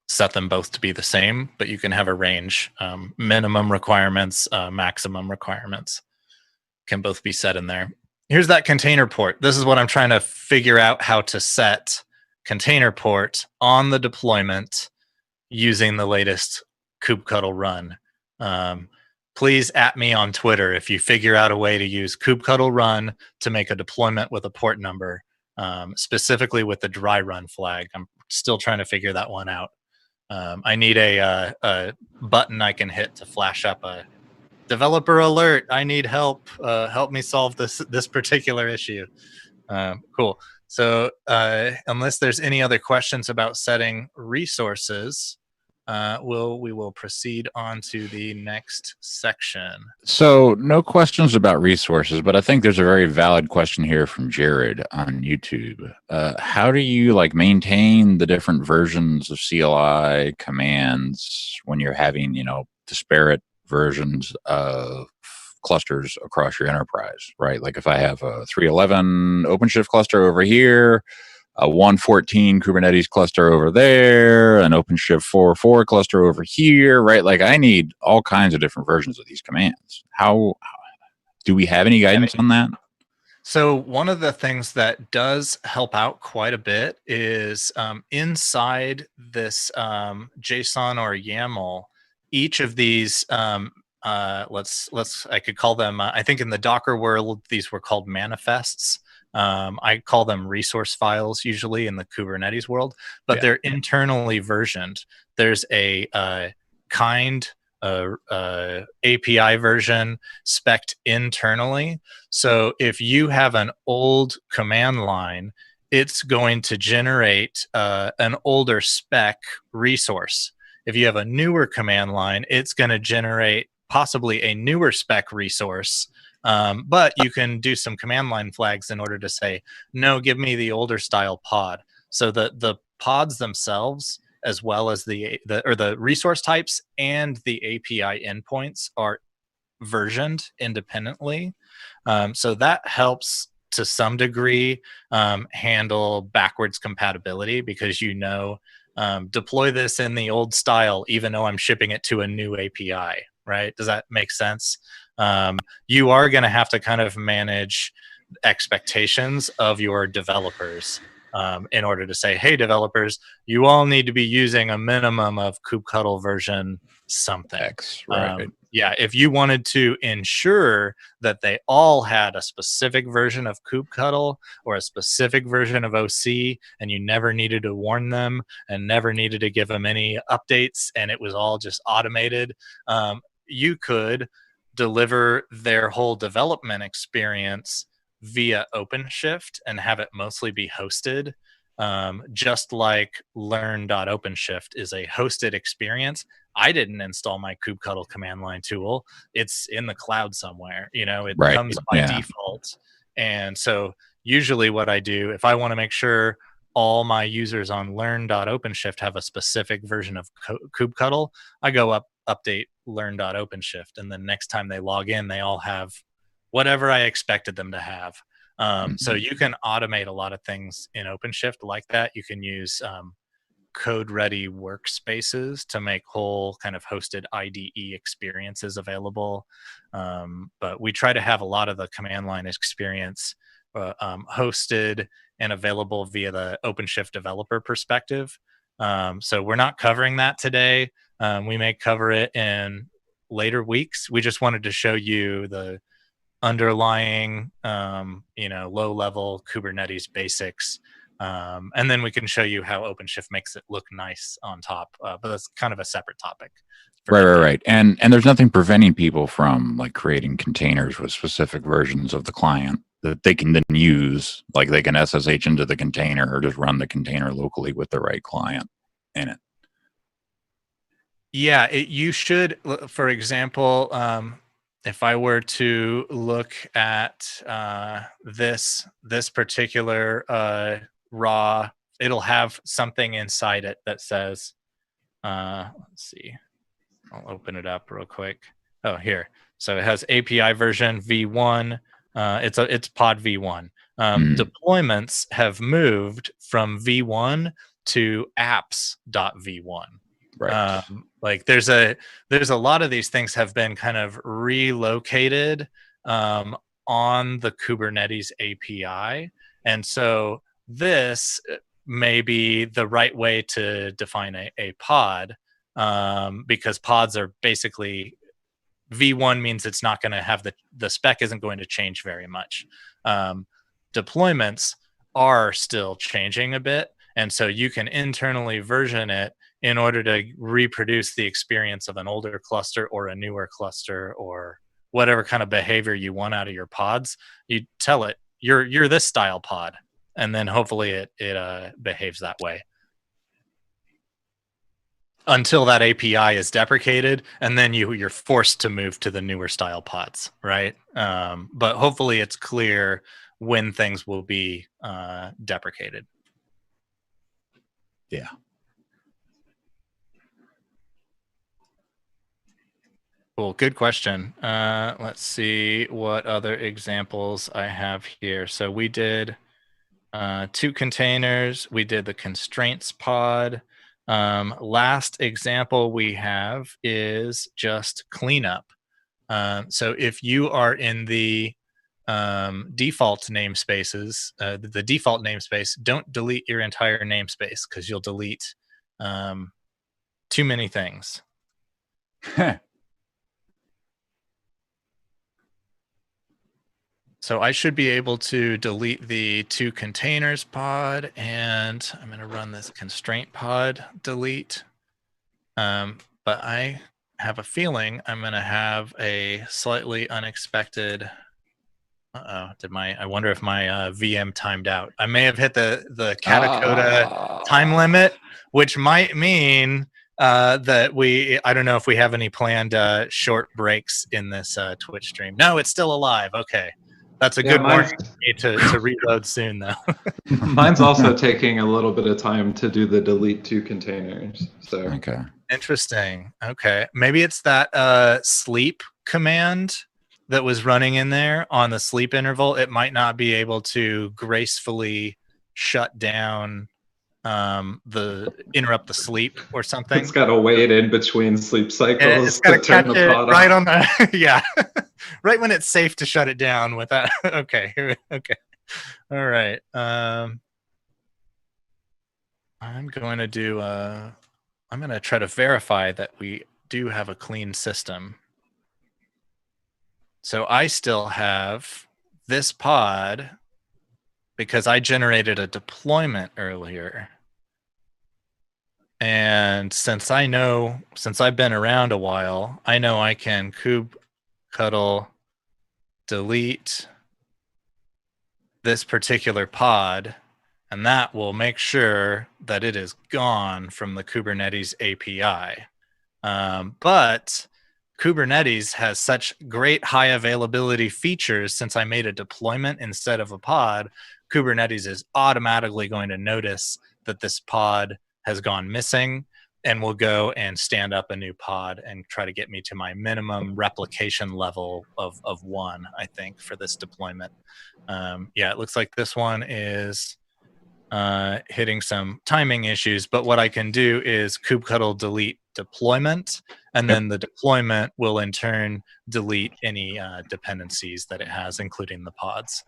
set them both to be the same, but you can have a range. Minimum requirements, maximum requirements can both be set in there. Here's that container port. This is what I'm trying to figure out how to set container port on the deployment using the latest kubectl run. Please at me on Twitter if you figure out a way to use kubectl run to make a deployment with a port number, specifically with the dry run flag. I'm still trying to figure that one out. I need a button I can hit to flash up a developer alert. I need help. Help me solve this particular issue. Cool. So unless there's any other questions about setting resources, we will proceed on to the next section. So no questions about resources, but I think there's a very valid question here from Jared on YouTube. How do you maintain the different versions of CLI commands when you're having, disparate versions of clusters across your enterprise, right? Like if I have a 311 OpenShift cluster over here, a 114 Kubernetes cluster over there, an OpenShift 4.4 cluster over here, right? Like I need all kinds of different versions of these commands. How do we have any guidance on that? So one of the things that does help out quite a bit is inside this JSON or YAML, each of these I could call them, I think in the Docker world, these were called manifests. I call them resource files usually in the Kubernetes world, but they're internally versioned. There's a kind API version spec'd internally. So if you have an old command line, it's going to generate an older spec resource. If you have a newer command line, it's going to generate possibly a newer spec resource. But you can do some command line flags in order to say, no, give me the older style pod. So the pods themselves, as well as the resource types and the API endpoints, are versioned independently. So that helps to some degree handle backwards compatibility, because deploy this in the old style even though I'm shipping it to a new API. Right? Does that make sense? You are going to have to kind of manage expectations of your developers in order to say, hey, developers, you all need to be using a minimum of kubectl version something. X, right. If you wanted to ensure that they all had a specific version of kubectl or a specific version of OC, and you never needed to warn them and never needed to give them any updates, and it was all just automated, you could deliver their whole development experience via OpenShift and have it mostly be hosted, just like learn.OpenShift is a hosted experience. I didn't install my kubectl command line tool. It's in the cloud somewhere. It comes by default. And so usually what I do, if I want to make sure all my users on learn.OpenShift have a specific version of kubectl, I go update learn.OpenShift, and then next time they log in, they all have whatever I expected them to have. So you can automate a lot of things in OpenShift like that. You can use code-ready workspaces to make whole kind of hosted IDE experiences available. But we try to have a lot of the command line experience hosted and available via the OpenShift developer perspective. So we're not covering that today. We may cover it in later weeks. We just wanted to show you the underlying, low-level Kubernetes basics. And then we can show you how OpenShift makes it look nice on top. But that's kind of a separate topic. Right. And there's nothing preventing people from creating containers with specific versions of the client that they can then use. Like they can SSH into the container or just run the container locally with the right client in it. Yeah, you should, for example, if I were to look at this particular raw, it'll have something inside it that says, let's see, I'll open it up real quick. Oh, here. So it has API version v1. It's pod v1. Deployments have moved from v1 to apps.v1. Right. Like there's a lot of these things have been kind of relocated on the Kubernetes API, and so this may be the right way to define a pod, because pods are basically v1 means it's not going to have the spec isn't going to change very much. Deployments are still changing a bit, and so you can internally version it in order to reproduce the experience of an older cluster or a newer cluster or whatever kind of behavior you want out of your pods. You tell it you're this style pod, and then hopefully it behaves that way until that API is deprecated, and then you're forced to move to the newer style pods, right? But hopefully it's clear when things will be deprecated. Yeah. Cool. Good question. Let's see what other examples I have here. So we did 2 containers. We did the constraints pod. Last example we have is just cleanup. So if you are in the default namespaces, the default namespace, don't delete your entire namespace because you'll delete too many things. So I should be able to delete the 2 containers pod, and I'm going to run this constraint pod delete. But I have a feeling I'm going to have a slightly unexpected. I wonder if my VM timed out. I may have hit the Katacoda time limit, which might mean that I don't know if we have any planned short breaks in this Twitch stream. No, it's still alive. Okay. That's a good warning to reload soon, though. Mine's also taking a little bit of time to do the delete 2 containers. So Okay. Interesting. Okay. Maybe it's that sleep command that was running in there on the sleep interval. It might not be able to gracefully shut down interrupt the sleep or something. It's got to wait in between sleep cycles. It's got to catch it right on the yeah, right when it's safe to shut it down without. Okay, okay, all right. I'm going to do. I'm going to try to verify that we do have a clean system. So I still have this pod because I generated a deployment earlier. And since I've been around a while, I know I can kubectl delete this particular pod, and that will make sure that it is gone from the Kubernetes API. But Kubernetes has such great high availability features. Since I made a deployment instead of a pod, Kubernetes is automatically going to notice that this pod has gone missing and will go and stand up a new pod and try to get me to my minimum replication level of 1, I think, for this deployment. Yeah, it looks like this one is hitting some timing issues, but what I can do is kubectl delete deployment, and then the deployment will in turn delete any dependencies that it has, including the pods.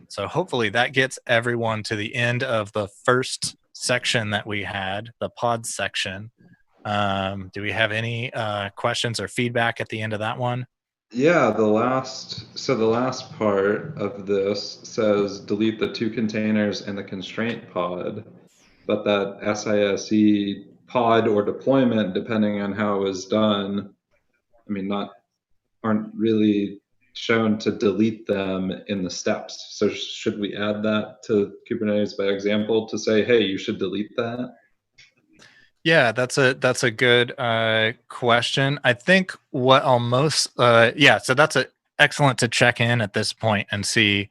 So hopefully that gets everyone to the end of the first section that we had, the pods section. Do we have any questions or feedback at the end of that one? Yeah, the last part of this says delete the 2 containers and the constraint pod, but that SISE pod or deployment, depending on how it was done, I mean, aren't really shown to delete them in the steps. So should we add that to Kubernetes by example to say, hey, you should delete that? Yeah, that's a good question. I think what almost so that's excellent to check in at this point and see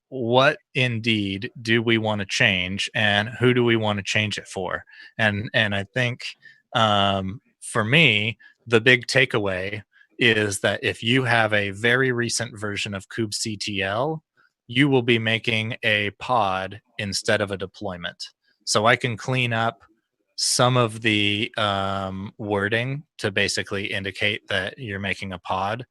what indeed do we want to change and who do we want to change it for. And I think for me, the big takeaway is that if you have a very recent version of kubectl, you will be making a pod instead of a deployment. So I can clean up some of the wording to basically indicate that you're making a pod.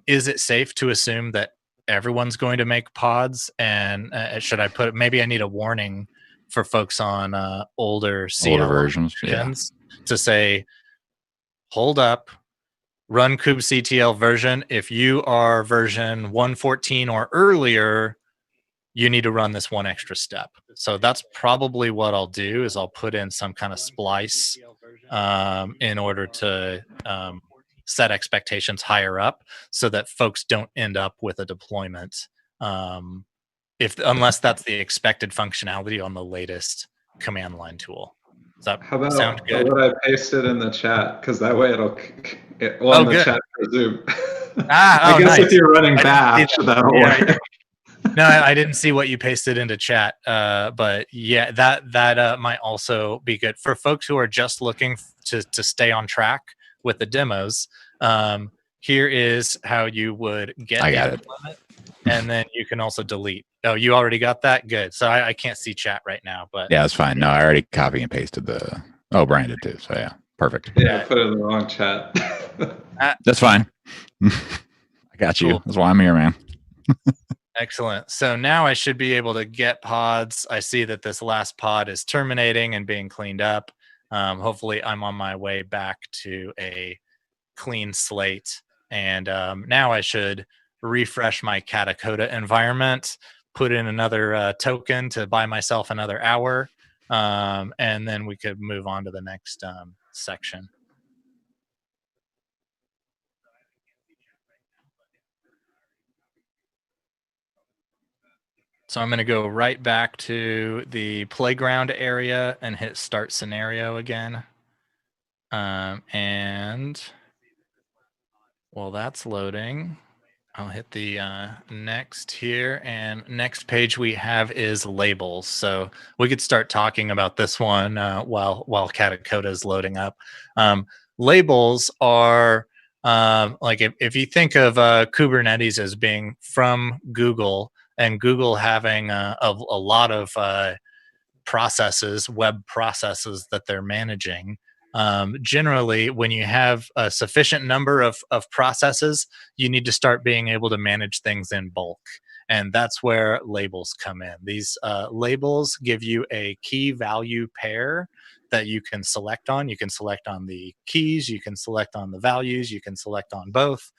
Is it safe to assume that everyone's going to make pods? And should I put, maybe I need a warning for folks on older CL versions, yeah. to say, hold up, run kubectl version. If you are version 114 or earlier, you need to run this one extra step. So that's probably what I'll do is I'll put in some kind of splice in order to set expectations higher up so that folks don't end up with a deployment unless that's the expected functionality on the latest command line tool. Does that How about sound good? what I pasted in the chat? Because that way it'll in the good. chat for Zoom. I guess nice. if you're running batch, that'll work. No, I didn't see what you pasted into chat, but yeah, that might also be good for folks who are just looking to stay on track with the demos. Here is how you would get I got it. limit, and then you can also delete. Oh, you already got that? Good. So I can't see chat right now, but Yeah, that's fine. No, I already copy and pasted the. Oh, Brian did too. So yeah, perfect. Yeah, I put it in the wrong chat. That's fine. I got you. Cool. That's why I'm here, man. Excellent. So now I should be able to get pods. I see that this last pod is terminating and being cleaned up. Hopefully I'm on my way back to a clean slate. And now I should refresh my Katacoda environment, put in another token to buy myself another hour. And then we could move on to the next section. So I'm going to go right back to the playground area and hit start scenario again. And while that's loading, I'll hit the next here. And next page we have is labels. So we could start talking about this one while Katacoda is loading up. Labels are like if you think of Kubernetes as being from Google, and Google having a lot of processes, web processes that they're managing. Generally, when you have a sufficient number of processes, you need to start being able to manage things in bulk. And that's where labels come in. These labels give you a key value pair that you can select on. You can select on the keys, you can select on the values, you can select on both.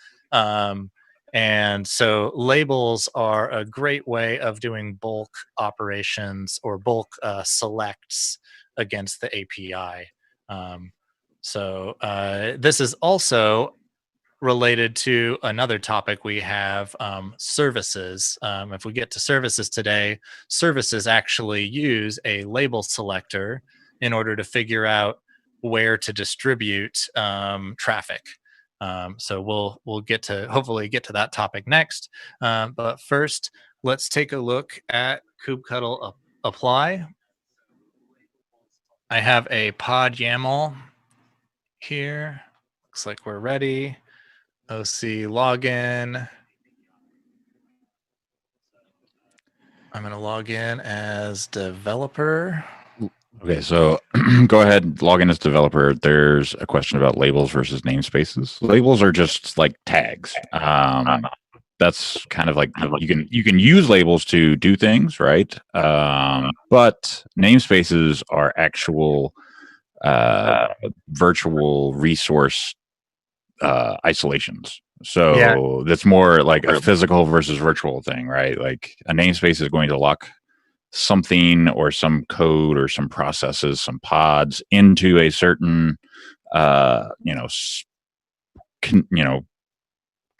And so labels are a great way of doing bulk operations or bulk selects against the API. This is also related to another topic we have, services. If we get to services today, services actually use a label selector in order to figure out where to distribute traffic. So we'll hopefully get to that topic next. But first, let's take a look at kubectl apply. I have a pod YAML here. Looks like we're ready. OC login. I'm going to log in as developer. Okay, so go ahead, log in as developer. There's a question about labels versus namespaces. Labels are just like tags. That's kind of like you can use labels to do things, right? But namespaces are actual virtual resource isolations. So that's more like a physical versus virtual thing, right? Like a namespace is going to lock something or some code or some processes, some pods into a certain,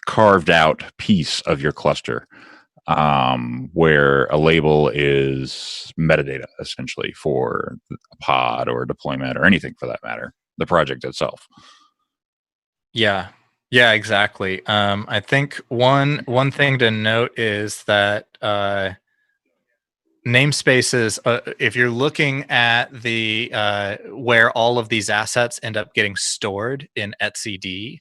carved out piece of your cluster. where a label is metadata essentially for a pod or deployment or anything for that matter, the project itself. Yeah, exactly. I think one thing to note is that namespaces, if you're looking at the where all of these assets end up getting stored in etcd,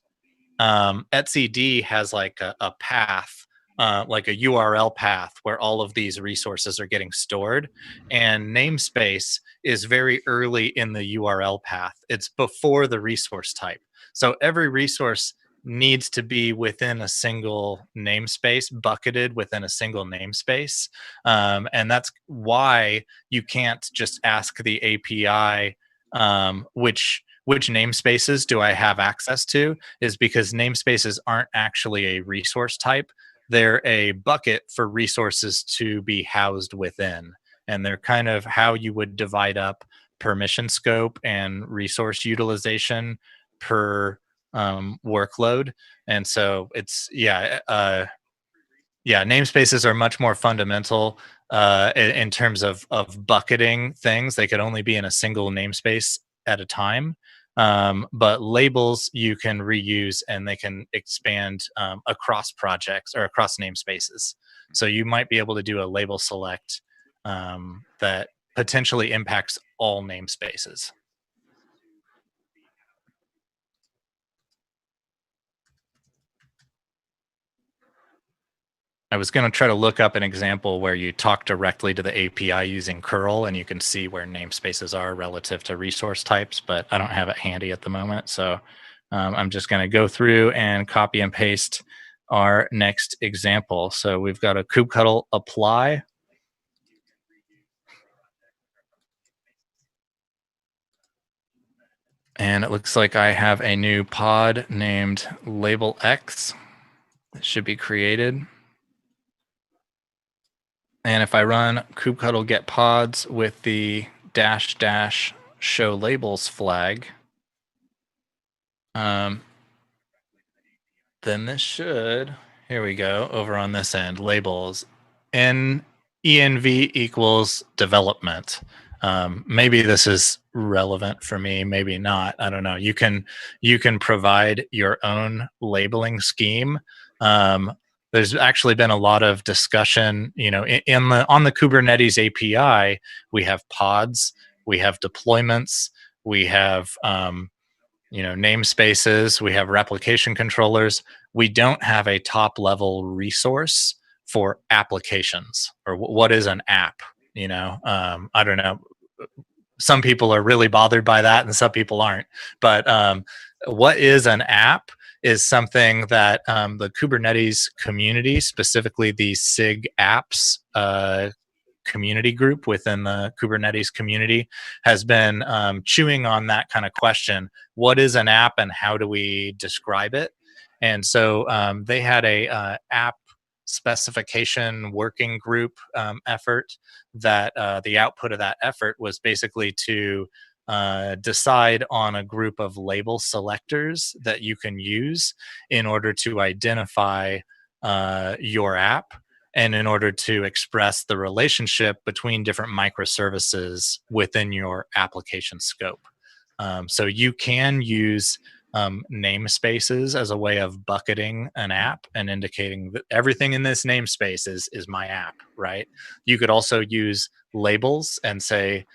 etcd has like a path, like a URL path where all of these resources are getting stored, and namespace is very early in the URL path. It's before the resource type. So every resource needs to be within a single namespace, bucketed within a single namespace. And that's why you can't just ask the API which namespaces do I have access to, is because namespaces aren't actually a resource type. They're a bucket for resources to be housed within. And they're kind of how you would divide up permission scope and resource utilization per workload. And so it's, namespaces are much more fundamental in terms of bucketing things. They could only be in a single namespace at a time. But labels you can reuse and they can expand across projects or across namespaces. So you might be able to do a label select that potentially impacts all namespaces. I was going to try to look up an example where you talk directly to the API using curl and you can see where namespaces are relative to resource types, but I don't have it handy at the moment. So I'm just going to go through and copy and paste our next example. So we've got a kubectl apply. And it looks like I have a new pod named label X that should be created. And if I run kubectl get pods with the -- show labels flag, then this should, here we go, over on this end, labels env equals development. Maybe this is relevant for me, maybe not. I don't know. You can provide your own labeling scheme. There's actually been a lot of discussion, on the Kubernetes API. We have pods, we have deployments, we have namespaces, we have replication controllers. We don't have a top level resource for applications, or what is an app. I don't know. Some people are really bothered by that and some people aren't. But what is an app is something that the Kubernetes community, specifically the SIG apps community group within the Kubernetes community, has been chewing on that kind of question. What is an app and how do we describe it? And so they had a app specification working group effort that the output of that effort was basically to decide on a group of label selectors that you can use in order to identify your app and in order to express the relationship between different microservices within your application scope. So you can use namespaces as a way of bucketing an app and indicating that everything in this namespace is my app, right? You could also use labels and say,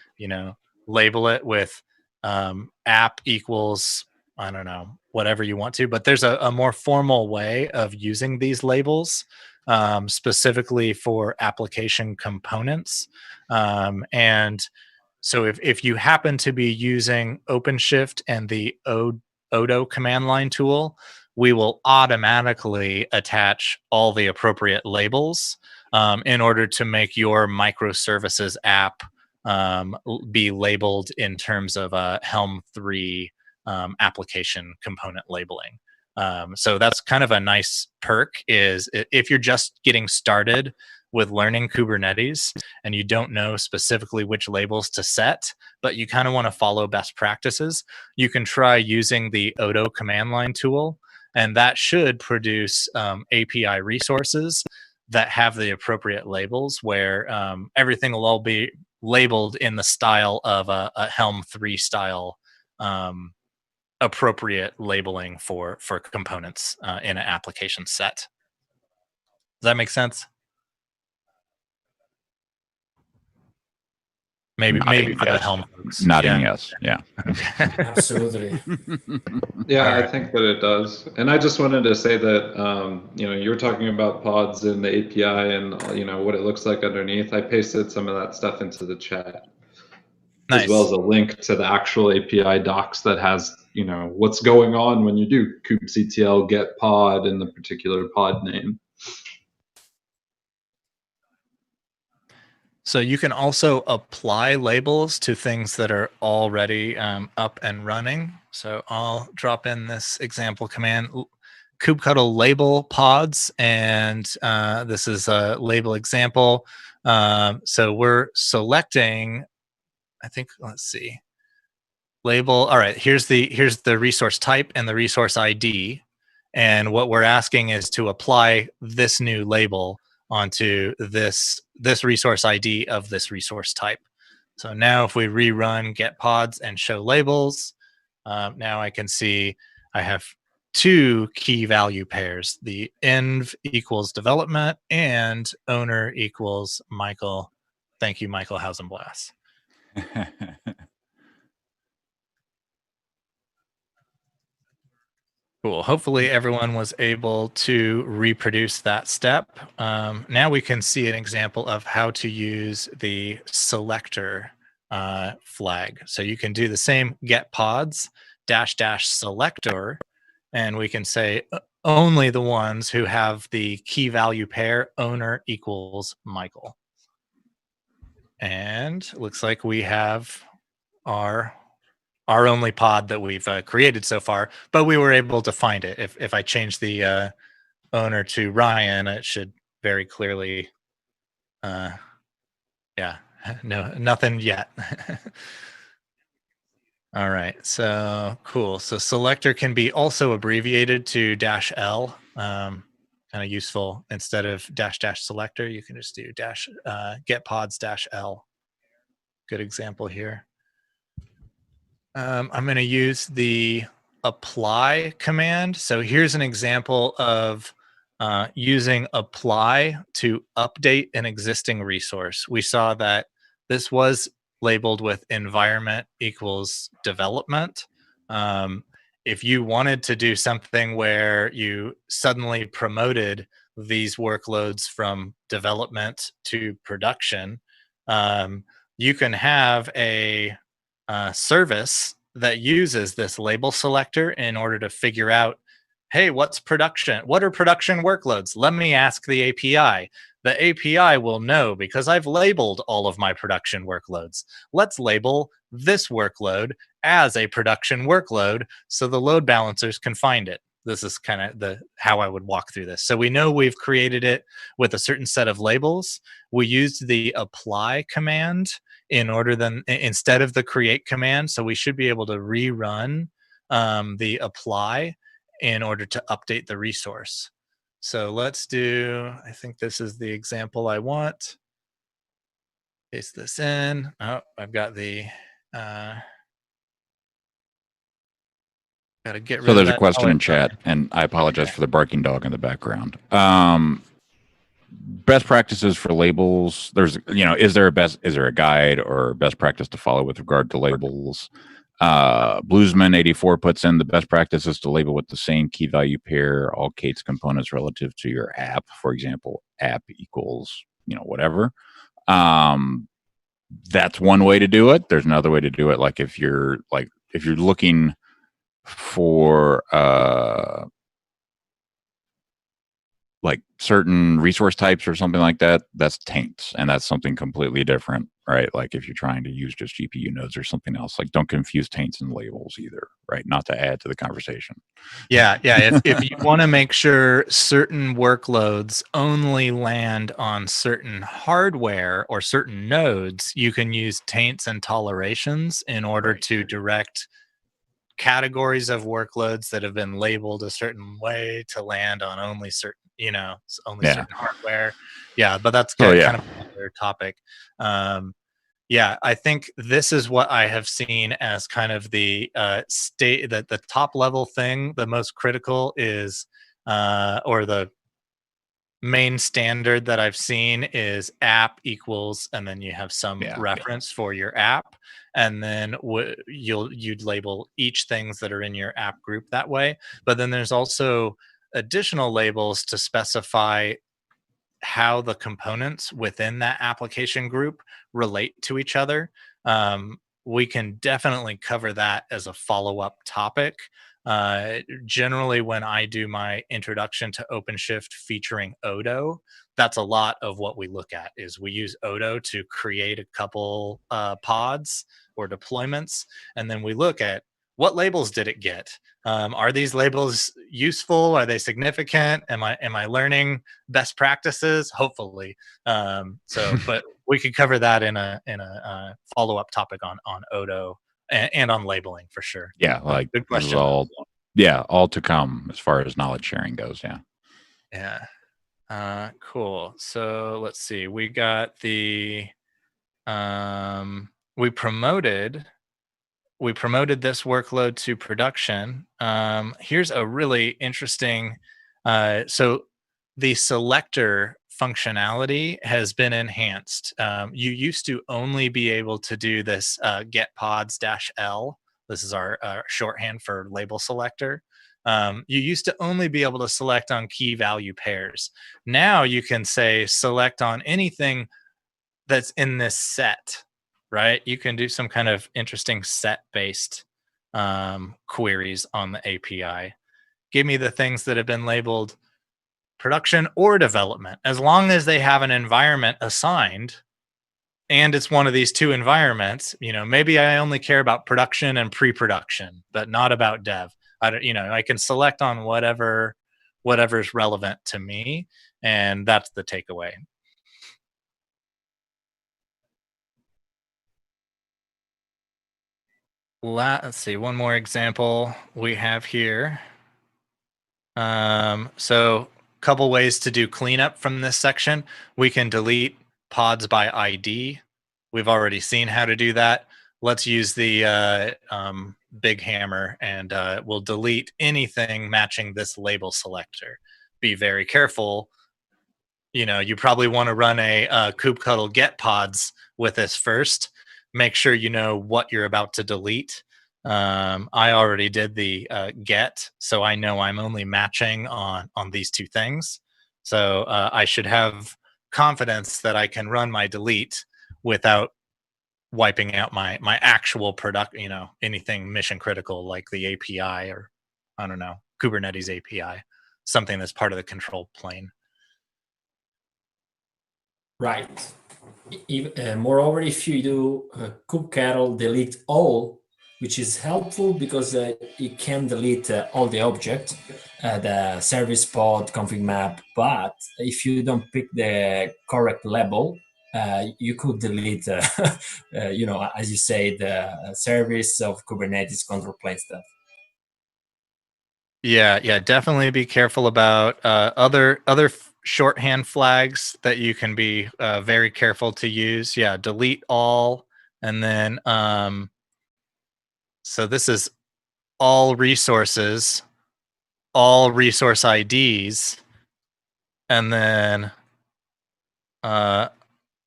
label it with app equals, I don't know, whatever you want to. But there's a more formal way of using these labels specifically for application components. And so if you happen to be using OpenShift and the Odo command line tool, we will automatically attach all the appropriate labels in order to make your microservices app be labeled in terms of Helm 3 application component labeling. So that's kind of a nice perk, is if you're just getting started with learning Kubernetes and you don't know specifically which labels to set, but you kind of want to follow best practices, you can try using the Odo command line tool, and that should produce API resources that have the appropriate labels, where everything will all be labeled in the style of a Helm 3 style appropriate labeling for components in an application set. Does that make sense? Maybe for the Helm folks. Nodding yes. Yeah. Absolutely. Yeah, All I right. think that it does. And I just wanted to say that, you were talking about pods in the API and, what it looks like underneath. I pasted some of that stuff into the chat, Nice. as well as a link to the actual API docs that has, what's going on when you do kubectl get pod in the particular pod name. So you can also apply labels to things that are already up and running. So I'll drop in this example command, kubectl label pods, and this is a label example. So we're selecting, I think, let's see, label. All right, here's the resource type and the resource ID. And what we're asking is to apply this new label onto this resource ID of this resource type. So now if we rerun get pods and show labels, now I can see I have two key value pairs, the env equals development and owner equals Michael. Thank you, Michael Hausenblas. Cool. Hopefully everyone was able to reproduce that step. Now we can see an example of how to use the selector flag. So you can do the same get pods -- selector, and we can say only the ones who have the key value pair owner equals Michael. And it looks like we have our only pod that we've created so far, but we were able to find it. If I change the owner to Ryan, it should very clearly, yeah, no, nothing yet. All right, so cool. So selector can be also abbreviated to -L, kind of useful. Instead of -- selector, you can just do get pods -L. Good example here. I'm going to use the apply command. So here's an example of using apply to update an existing resource. We saw that this was labeled with environment equals development. If you wanted to do something where you suddenly promoted these workloads from development to production, you can have a service that uses this label selector in order to figure out, hey, what's production? What are production workloads? Let me ask the API. The API will know because I've labeled all of my production workloads. Let's label this workload as a production workload so the load balancers can find it. This is kind of how I would walk through this. So we know we've created it with a certain set of labels. We used the apply command instead of the create command. So we should be able to rerun the apply in order to update the resource. So let's do, I think this is the example I want. Paste this in. Oh, I've got the, gotta get rid So of there's that. a question Oh, in chat, and I apologize for the barking dog in the background. Best practices for labels. There's, is there a guide or best practice to follow with regard to labels? Bluesman84 puts in the best practices to label with the same key value pair all Kate's components relative to your app. For example, app equals, whatever. That's one way to do it. There's another way to do it. Like if you're looking for like certain resource types or something like that, that's taints, and that's something completely different, right? Like if you're trying to use just GPU nodes or something else, like don't confuse taints and labels either, right? Not to add to the conversation. Yeah. If you want to make sure certain workloads only land on certain hardware or certain nodes, you can use taints and tolerations in order to direct categories of workloads that have been labeled a certain way to land on only certain, certain hardware. Yeah, but that's kind of another topic. Yeah, I think this is what I have seen as kind of the state, that the top level thing. The most critical is, or the main standard that I've seen is app equals, and then you have some reference for your app, and then you'd label each things that are in your app group that way. But then there's also additional labels to specify how the components within that application group relate to each other. We can definitely cover that as a follow-up topic. Generally, when I do my introduction to OpenShift featuring Odo, that's a lot of what we look at. Is we use Odo to create a couple pods or deployments, and then we look at what labels did it get. Are these labels useful? Are they significant? Am I learning best practices? Hopefully. But we could cover that in a follow-up topic on Odo and on labeling for sure. Yeah, like good question. All to come as far as knowledge sharing goes. Yeah. Cool. So let's see. We got the we promoted this workload to production. Here's a really interesting. So the selector functionality has been enhanced. You used to only be able to do this get pods -L. This is our shorthand for label selector. You used to only be able to select on key value pairs. Now you can say select on anything that's in this set, right? You can do some kind of interesting set-based queries on the API. Give me the things that have been labeled production or development, as long as they have an environment assigned and it's one of these two environments. Maybe I only care about production and pre-production, but not about dev. I can select on whatever's relevant to me, and that's the takeaway. Let's see, one more example we have here. So a couple ways to do cleanup from this section. We can delete pods by ID. We've already seen how to do that. Let's use the big hammer, and we'll delete anything matching this label selector. Be very careful. You probably want to run a kubectl get pods with this first. Make sure you know what you're about to delete. I already did the get, so I know I'm only matching on these two things. So I should have confidence that I can run my delete without wiping out my actual product, anything mission critical like the API, or I don't know, Kubernetes API, something that's part of the control plane. Right. Moreover, if you do kubectl delete all, which is helpful because you can delete all the object, the service pod, config map, but if you don't pick the correct label, you could delete, as you say, the service of Kubernetes control plane stuff. Yeah, definitely be careful about other shorthand flags that you can be very careful to use. Yeah, delete all, and then so this is all resources, all resource IDs, and then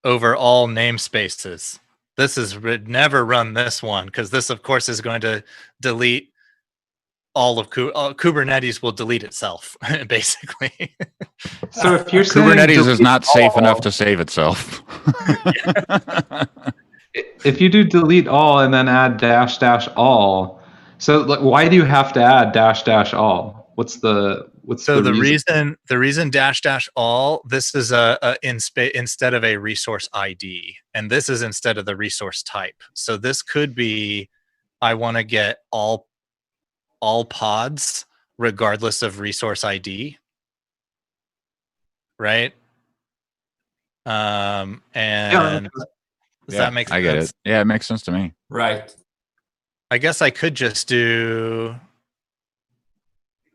over all namespaces. This is never run this one, because this, of course, is going to delete all of Kubernetes. Will delete itself, basically. So if you're Kubernetes is not safe enough to save itself. If you do delete all and then add - all, so why do you have to add - all? What's the reason? The reason - all, this is instead of a resource ID, and this is instead of the resource type. So this could be, I want to get all pods regardless of resource ID, right? And Yeah, does that make sense? I get it. Yeah, it makes sense to me. Right. I guess I could just do,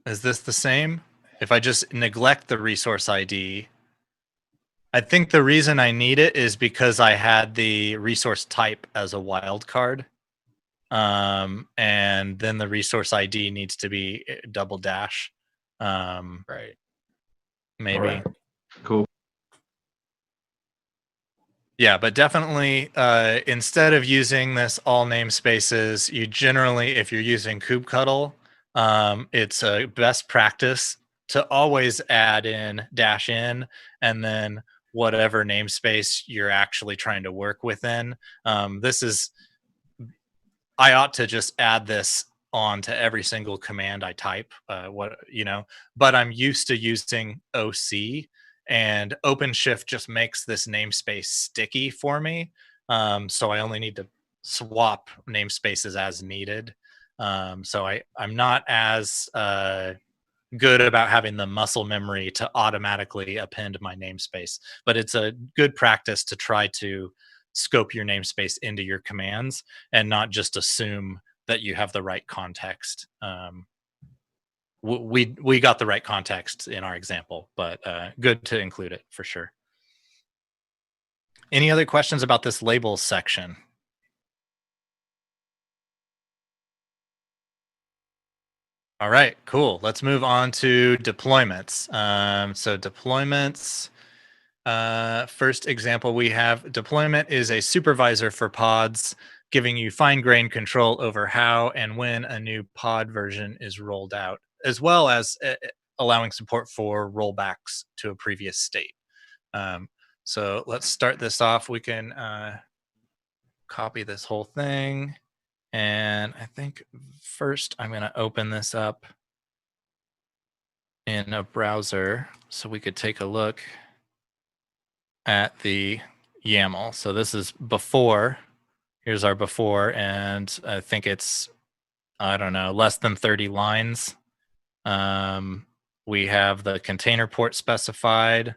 is this the same? If I just neglect the resource ID, I think the reason I need it is because I had the resource type as a wildcard. And then the resource ID needs to be double dash. Right. Maybe. Alright. Cool. Yeah, but definitely instead of using this all namespaces, you generally, if you're using kubectl, it's a best practice to always add in dash in and then whatever namespace you're actually trying to work within. This is, I ought to just add this on to every single command I type, but I'm used to using OC, and OpenShift just makes this namespace sticky for me. So I only need to swap namespaces as needed. So I'm not as good about having the muscle memory to automatically append my namespace, but it's a good practice to try to scope your namespace into your commands and not just assume that you have the right context. We got the right context in our example, but good to include it for sure. Any other questions about this labels section? All right, cool. Let's move on to deployments. So deployments, first example we have, deployment is a supervisor for pods, giving you fine-grained control over how and when a new pod version is rolled out, as well as allowing support for rollbacks to a previous state. So let's start this off. We can copy this whole thing. And I think first I'm going to open this up in a browser so we could take a look at the YAML. So this is before. Here's our before, and I think it's, I don't know, less than 30 lines. We have the container port specified.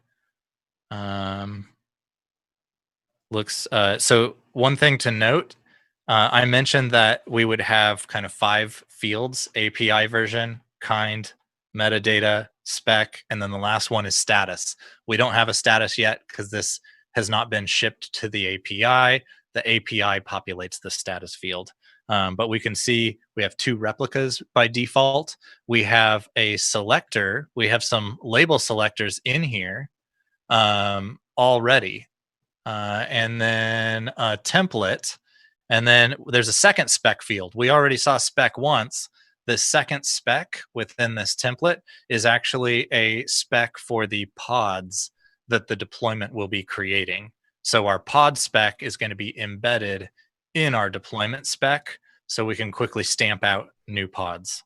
So one thing to note, I mentioned that we would have kind of 5 fields: API version, kind, metadata, spec, and then the last one is status. We don't have a status yet because this has not been shipped to the API. The API populates the status field. But we can see we have 2 replicas by default. We have a selector. We have some label selectors in here already. And then a template, and then there's a second spec field. We already saw spec once. The second spec within this template is actually a spec for the pods that the deployment will be creating. So our pod spec is going to be embedded in our deployment spec, so we can quickly stamp out new pods.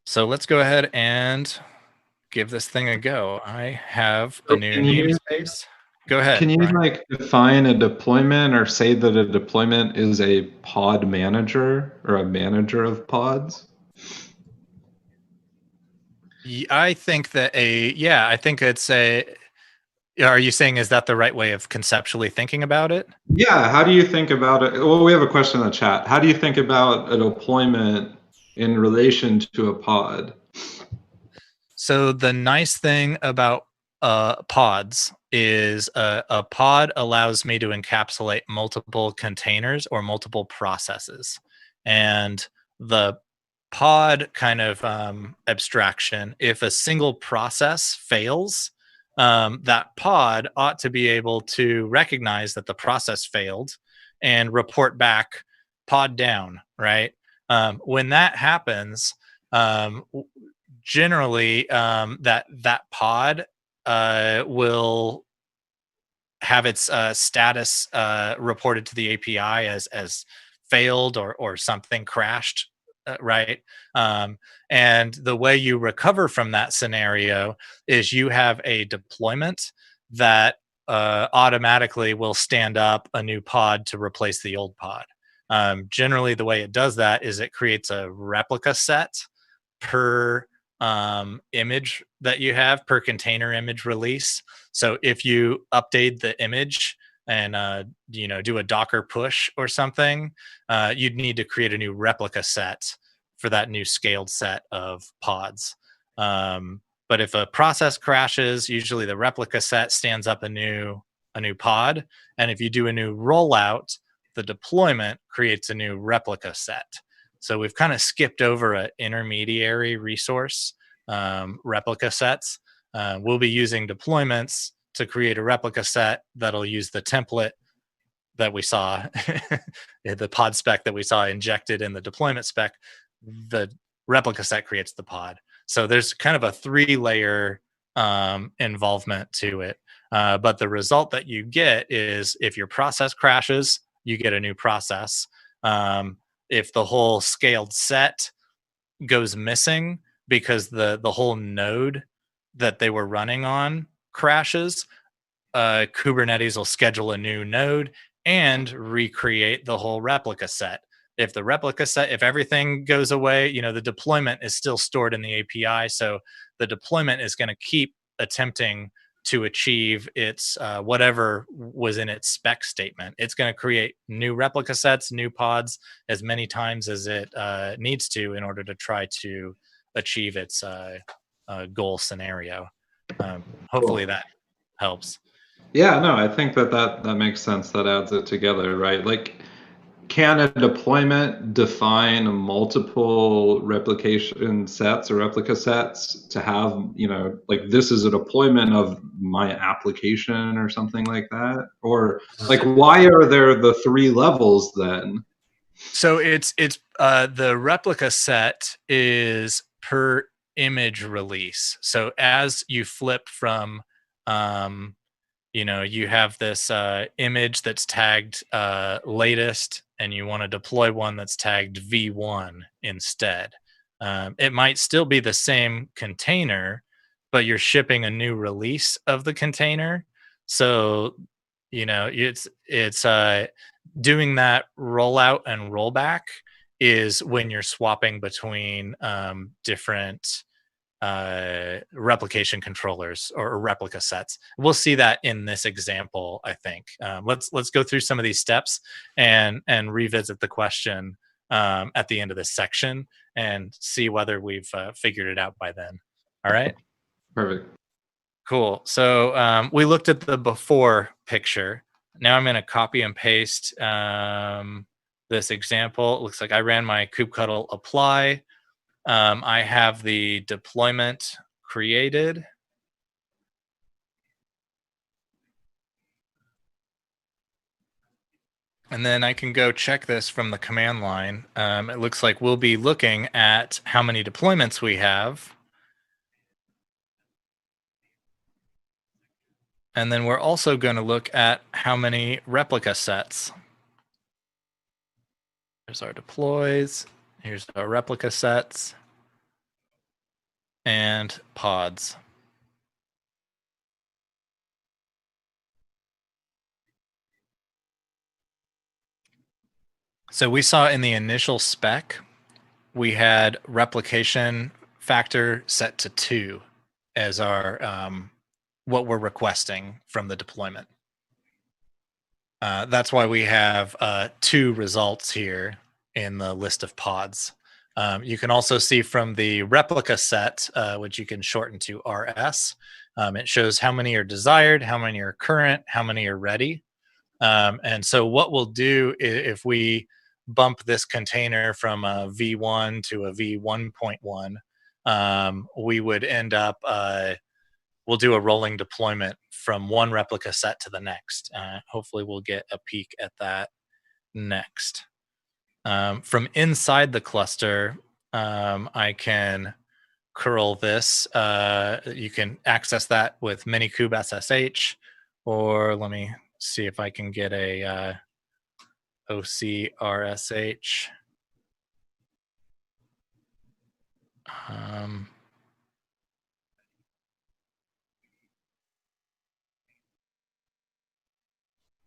So let's go ahead and give this thing a go. I have a new namespace. Go ahead. Can you Brian. like define a deployment or say that a deployment is a pod manager or a manager of pods? I think that I think it's a, are you saying, is that the right way of conceptually thinking about it? Yeah, how do you think about it? Well, we have a question in the chat. How do you think about a deployment in relation to a pod? So the nice thing about pods is a pod allows me to encapsulate multiple containers or multiple processes. And the pod kind of abstraction, if a single process fails, that pod ought to be able to recognize that the process failed and report back pod down, right? When that happens, generally that pod will have its status reported to the API as failed or something crashed, right? And the way you recover from that scenario is you have a deployment that automatically will stand up a new pod to replace the old pod. Generally, the way it does that is it creates a replica set per image that you have, per container image release. So if you update the image and do a Docker push or something, you'd need to create a new replica set for that new scaled set of pods. But if a process crashes, usually the replica set stands up a new pod, and if you do a new rollout, the deployment creates a new replica set. So we've kind of skipped over an intermediary resource, replica sets. We'll be using deployments to create a replica set that'll use the template that we saw, the pod spec that we saw injected in the deployment spec. The replica set creates the pod. So there's kind of a 3-layer involvement to it. But the result that you get is if your process crashes, you get a new process. If the whole scaled set goes missing because the whole node that they were running on crashes, Kubernetes will schedule a new node and recreate the whole replica set. If the replica set, if everything goes away, the deployment is still stored in the API. So the deployment is going to keep attempting to achieve its whatever was in its spec statement. It's going to create new replica sets, new pods, as many times as it needs to in order to try to achieve its goal scenario. Hopefully that helps. Yeah, no, I think that makes sense. That adds it together, right? Like, can a deployment define multiple replication sets or replica sets to have, like, this is a deployment of my application or something like that? Or like, why are there the 3 levels then? So it's the replica set is per image release. So as you flip from you have this image that's tagged latest, and you want to deploy one that's tagged v1 instead. It might still be the same container, but you're shipping a new release of the container. So it's doing that rollout and rollback is when you're swapping between different replication controllers or replica sets. We'll see that in this example, I think. Let's go through some of these steps and revisit the question at the end of this section and see whether we've figured it out by then. All right. Perfect. Cool. So we looked at the before picture. Now I'm going to copy and paste this example. It looks like I ran my kubectl apply. I have the deployment created. And then I can go check this from the command line. It looks like we'll be looking at how many deployments we have. And then we're also going to look at how many replica sets. There's our deploys. Here's our replica sets and pods. So we saw in the initial spec, we had replication factor set to 2 as our what we're requesting from the deployment. That's why we have 2 results here in the list of pods. You can also see from the replica set, which you can shorten to RS, it shows how many are desired, how many are current, how many are ready. And so what we'll do if we bump this container from a V1 to a V1.1, we would end up, we'll do a rolling deployment from one replica set to the next. Hopefully we'll get a peek at that next. From inside the cluster, I can curl this. You can access that with minikube SSH, or let me see if I can get a OCRSH.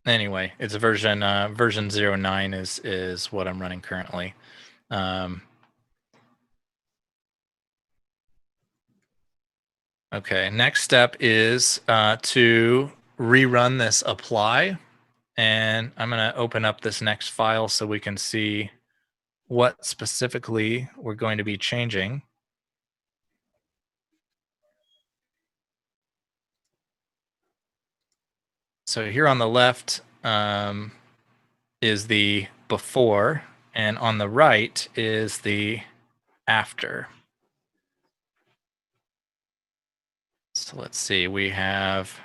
Anyway, it's a version 09 is what I'm running currently. Okay, next step is to rerun this apply. And I'm going to open up this next file so we can see what specifically we're going to be changing. So here on the left is the before, and on the right is the after. So let's see, we have,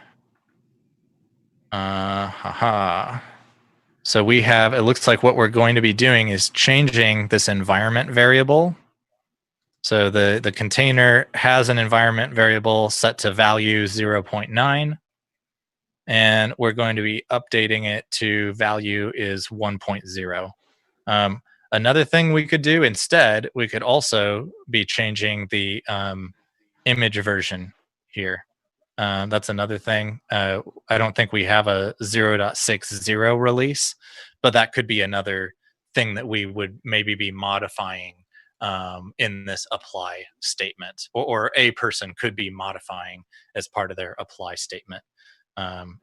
So we have, it looks like what we're going to be doing is changing this environment variable. So the container has an environment variable set to value 0.9. And we're going to be updating it to value is 1.0. Another thing we could do instead, we could also be changing the image version here. That's another thing. I don't think we have a 0.60 release, but that could be another thing that we would maybe be modifying in this apply statement, or a person could be modifying as part of their apply statement.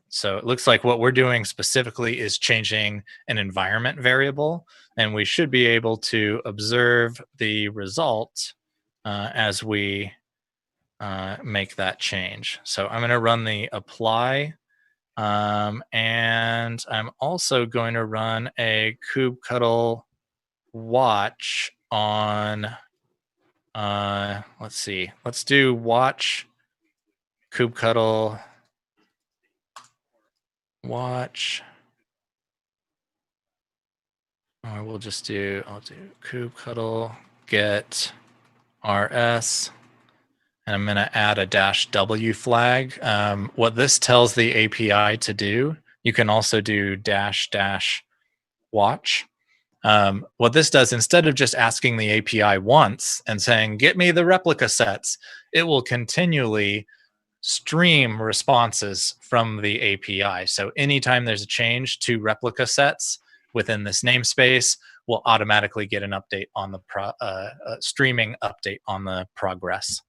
So it looks like what we're doing specifically is changing an environment variable, and we should be able to observe the result as we make that change. So I'm going to run the apply, and I'm also going to run a kubectl watch on, let's see, let's do watch kubectl watch, or we'll just do, I'll do kubectl get rs, and I'm going to add a -w flag. What this tells the API to do, you can also do --watch. What this does, instead of just asking the API once and saying, get me the replica sets, it will continually stream responses from the API. So anytime there's a change to replica sets within this namespace, we'll automatically get an update on the streaming update on the progress.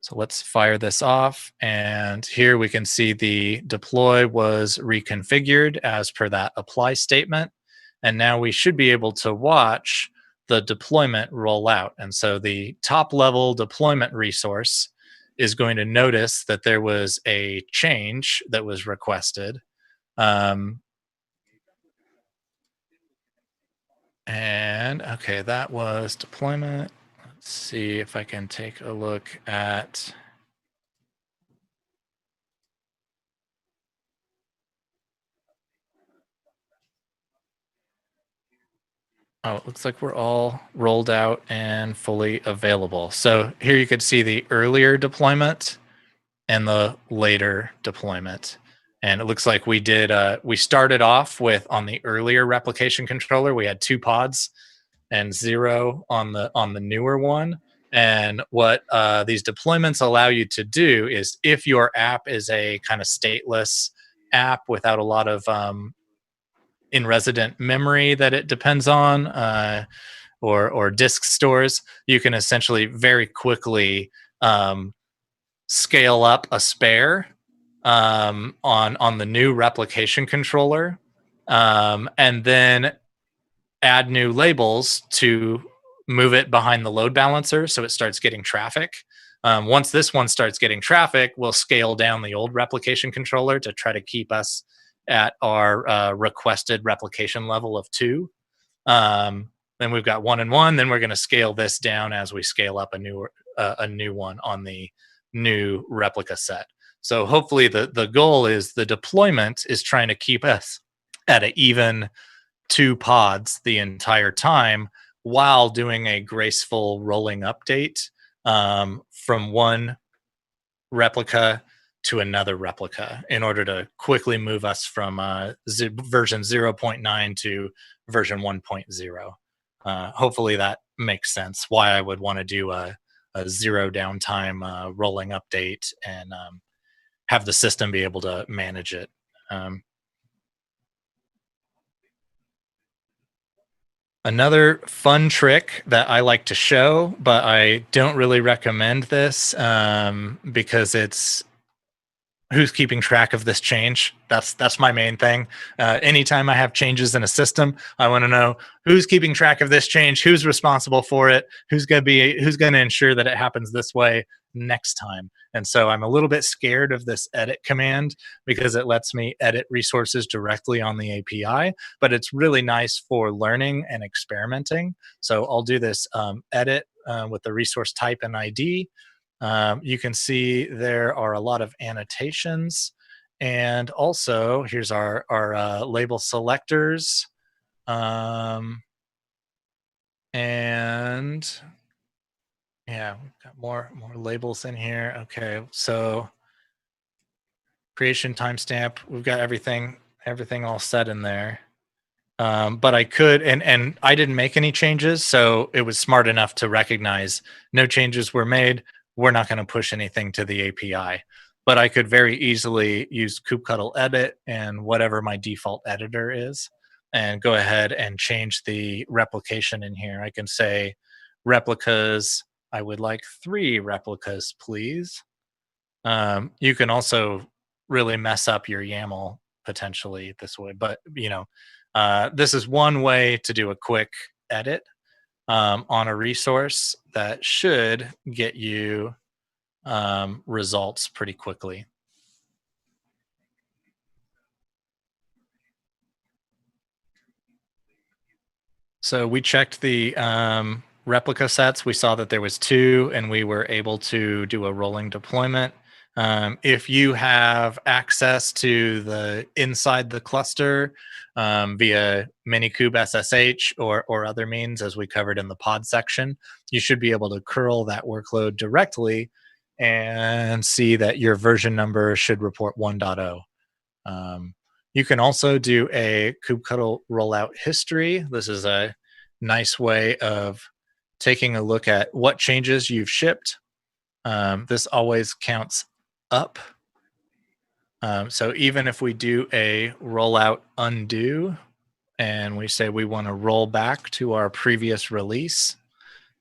So let's fire this off, and here we can see the deploy was reconfigured as per that apply statement, and now we should be able to watch the deployment roll out. And so the top level deployment resource is going to notice that there was a change that was requested. And okay, that was deployment. Let's see if I can take a look at, oh, it looks like we're all rolled out and fully available. So here you could see the earlier deployment and the later deployment. And it looks like we did, we started off with, on the earlier replication controller, we had 2 pods and 0 on the newer one. And what these deployments allow you to do is, if your app is a kind of stateless app without a lot of in-resident memory that it depends on, or disk stores, you can essentially very quickly scale up a spare on the new replication controller, and then add new labels to move it behind the load balancer so it starts getting traffic. Once this one starts getting traffic, we'll scale down the old replication controller to try to keep us at our requested replication level of 2. Then we've got 1 and 1. Then we're going to scale this down as we scale up a new one on the new replica set. So hopefully the goal is, the deployment is trying to keep us at an even 2 pods the entire time, while doing a graceful rolling update from one replica to another replica, in order to quickly move us from version 0.9 to version 1.0. Hopefully that makes sense, why I would want to do a 0 downtime rolling update, and have the system be able to manage it. Another fun trick that I like to show, but I don't really recommend this because it's who's keeping track of this change. That's my main thing. Anytime I have changes in a system, I want to know who's keeping track of this change, who's responsible for it, who's going to ensure that it happens this way next time. And so I'm a little bit scared of this edit command because it lets me edit resources directly on the API, but it's really nice for learning and experimenting. So I'll do this edit with the resource type and ID. You can see there are a lot of annotations, and also here's our label selectors, and yeah, we've got more labels in here. Okay, so creation timestamp, we've got everything all set in there. But I could, and I didn't make any changes, so it was smart enough to recognize no changes were made. We're not going to push anything to the API. But I could very easily use kubectl edit and whatever my default editor is, and go ahead and change the replication in here. I can say replicas, I would like 3 replicas, please. You can also really mess up your YAML potentially this way, but this is one way to do a quick edit on a resource that should get you results pretty quickly. So we checked the replica sets. We saw that there was 2, and we were able to do a rolling deployment. If you have access to the inside the cluster via Minikube SSH or other means, as we covered in the pod section, you should be able to curl that workload directly and see that your version number should report 1.0. You can also do a kubectl rollout history. This is a nice way of taking a look at what changes you've shipped. This always counts up. So even if we do a rollout undo and we say we want to roll back to our previous release,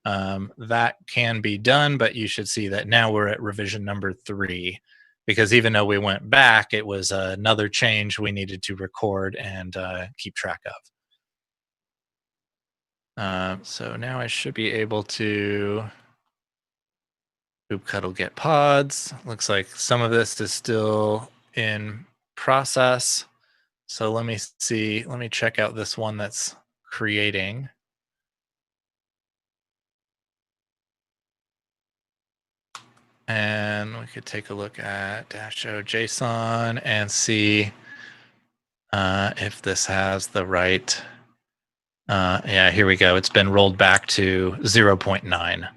that can be done, but you should see that now we're at revision number 3, because even though we went back, it was another change we needed to record and keep track of. So now I should be able to kubectl get pods. Looks like some of this is still in process. So let me see. Let me check out this one that's creating. And we could take a look at -o JSON and see if this has the right. Yeah, here we go. It's been rolled back to 0.9.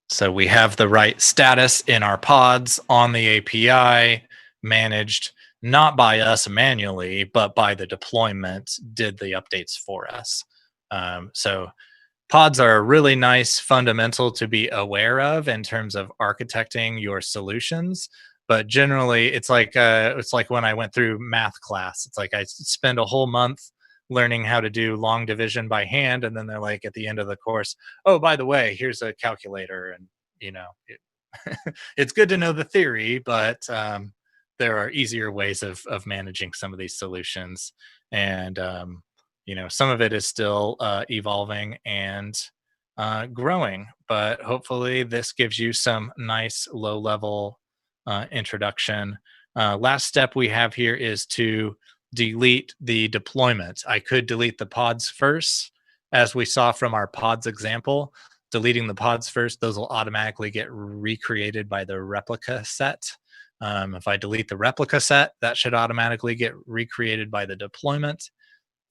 So we have the right status in our pods on the API, managed not by us manually, but by the deployment did the updates for us. So pods are a really nice fundamental to be aware of in terms of architecting your solutions. But generally, it's like when I went through math class. It's like I spend a whole month learning how to do long division by hand, and then they're like at the end of the course, oh, by the way, here's a calculator, and it's good to know the theory, but there are easier ways of managing some of these solutions, and some of it is still evolving and growing, but hopefully this gives you some nice low-level introduction. Last step we have here is to delete the deployment. I could delete the pods first, as we saw from our pods example. Deleting the pods first, those will automatically get recreated by the replica set. If I delete the replica set, that should automatically get recreated by the deployment.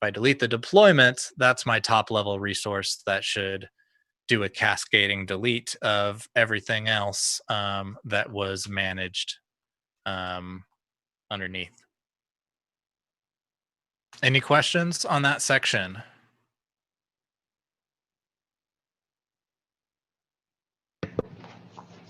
If I delete the deployment, that's my top level resource that should do a cascading delete of everything else that was managed underneath. Any questions on that section?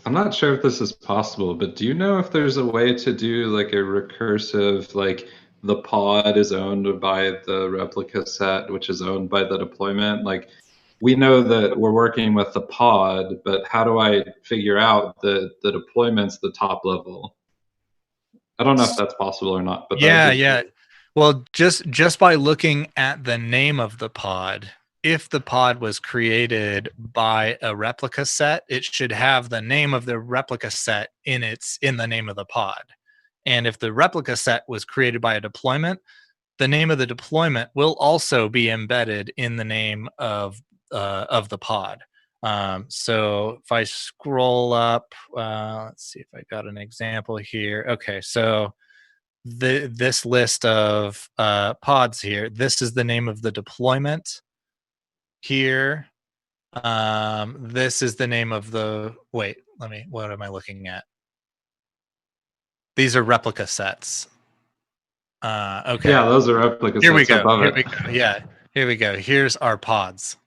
I'm not sure if this is possible, but do you know if there's a way to do like a recursive, like the pod is owned by the replica set, which is owned by the deployment? Like we know that we're working with the pod, but how do I figure out the deployments, the top level? I don't know if that's possible or not, but yeah. Well, just by looking at the name of the pod, if the pod was created by a replica set, it should have the name of the replica set in the name of the pod. And if the replica set was created by a deployment, the name of the deployment will also be embedded in the name of the pod. So if I scroll up, let's see if I got an example here. Okay, so this list of pods here, this is the name of the deployment here. This is the name of the, wait, what am I looking at? These are replica sets. Okay. Yeah, those are replica Here we sets go. above Here it. we go. Yeah, here we go. Here's our pods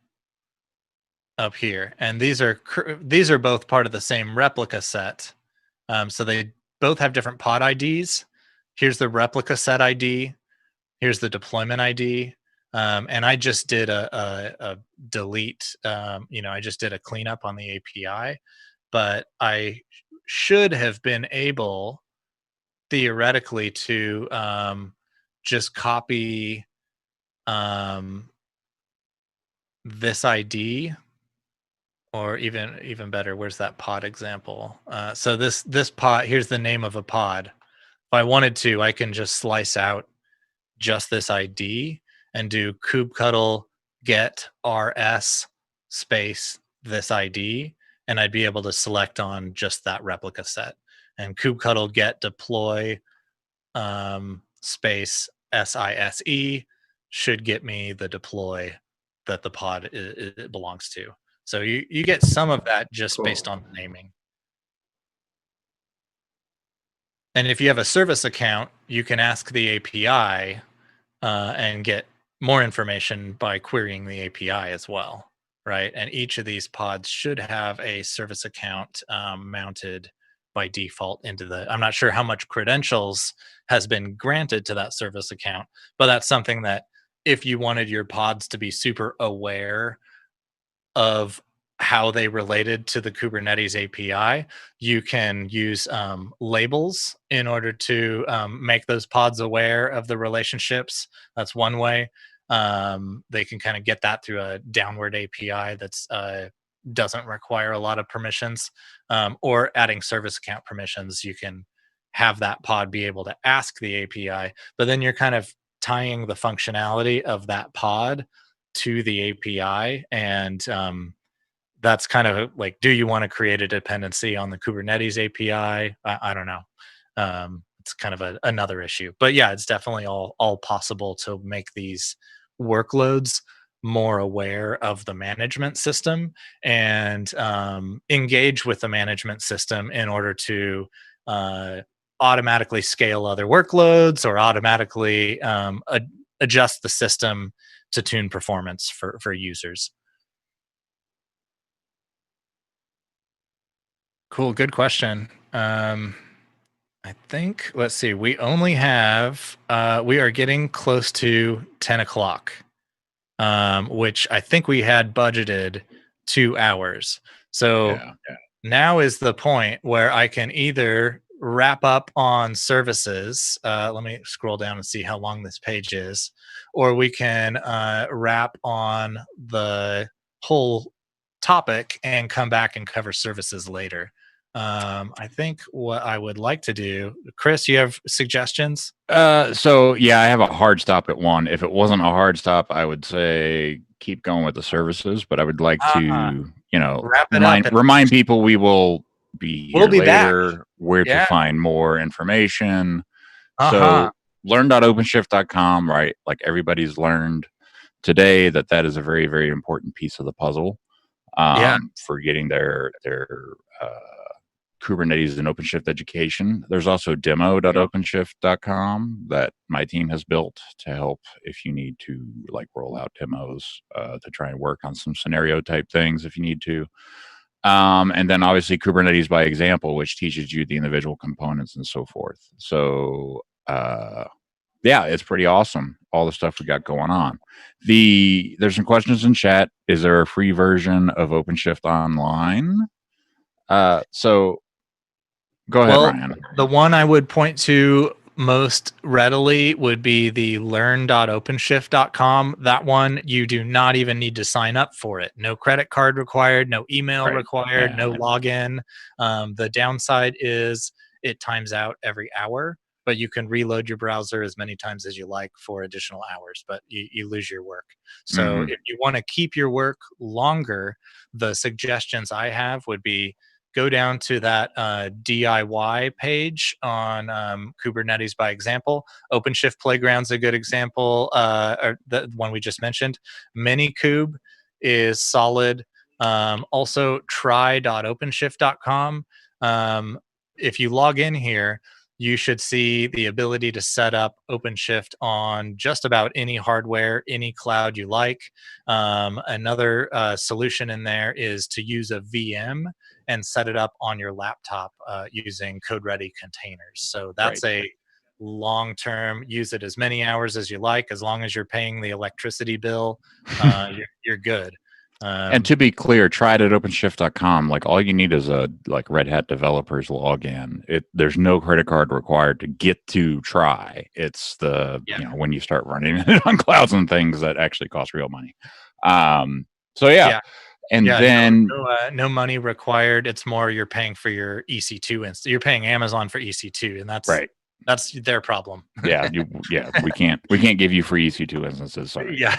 up here, and these are both part of the same replica set. So they both have different pod IDs. Here's the replica set ID. Here's the deployment ID. And I just did a delete. I just did a cleanup on the API, but I should have been able, theoretically, to just copy this ID, or even better, where's that pod example? So this pod, here's the name of a pod. If I wanted to, I can just slice out just this ID and do kubectl get rs space this ID, and I'd be able to select on just that replica set. And kubectl get deploy space SISE should get me the deploy that the pod it belongs to. So you get some of that just based on the naming. And if you have a service account, you can ask the API and get more information by querying the API as well, right? And each of these pods should have a service account mounted by default into the, I'm not sure how much credentials has been granted to that service account, but that's something that if you wanted your pods to be super aware of how they related to the Kubernetes API, you can use labels in order to make those pods aware of the relationships. That's one way. They can kind of get that through a downward API that's doesn't require a lot of permissions, or adding service account permissions. You can have that pod be able to ask the API, but then you're kind of tying the functionality of that pod to the API. And that's kind of like, do you want to create a dependency on the Kubernetes API? I don't know. It's kind of another issue, but yeah, it's definitely all possible to make these workloads more aware of the management system and engage with the management system in order to automatically scale other workloads or automatically adjust the system to tune performance for users. Cool. Good question. I think, let's see, we only have, we are getting close to 10 o'clock, which I think we had budgeted 2 hours. So now is the point where I can either wrap up on services. Let me scroll down and see how long this page is, or we can wrap on the whole topic and come back and cover services later. I think what I would like to do, Chris, you have suggestions? So yeah, I have a hard stop at 1. If it wasn't a hard stop, I would say keep going with the services, but I would like to, remind people we will be here later, back. Where to find more information. So learn.openshift.com, right? Like everybody's learned today that is a very, very important piece of the puzzle for getting their Kubernetes and OpenShift education. There's also demo.openshift.com that my team has built to help if you need to like roll out demos to try and work on some scenario type things if you need to. And then obviously Kubernetes by example, which teaches you the individual components and so forth. So yeah, it's pretty awesome. All the stuff we got going on. There's some questions in chat. Is there a free version of OpenShift Online? So go ahead, Ryan. The one I would point to most readily would be the learn.openshift.com. That one, you do not even need to sign up for it. No credit card required, no email required, no login. The downside is it times out every hour, but you can reload your browser as many times as you like for additional hours, but you lose your work. So if you want to keep your work longer, the suggestions I have would be go down to that DIY page on Kubernetes by example. OpenShift Playground's a good example, or the one we just mentioned. Minikube is solid. Also, try.openshift.com. If you log in here, you should see the ability to set up OpenShift on just about any hardware, any cloud you like. Another solution in there is to use a VM and set it up on your laptop using code-ready containers. So that's a long-term, use it as many hours as you like. As long as you're paying the electricity bill, you're good. And to be clear, try it at openshift.com. Like all you need is a Red Hat developers login. There's no credit card required to get to try. It's when you start running it on clouds and things that actually cost real money. And then no money required. It's more you're paying for your EC2 instance. You're paying Amazon for EC2, and that's right. That's their problem. We can't give you free EC2 instances. Sorry. Yeah.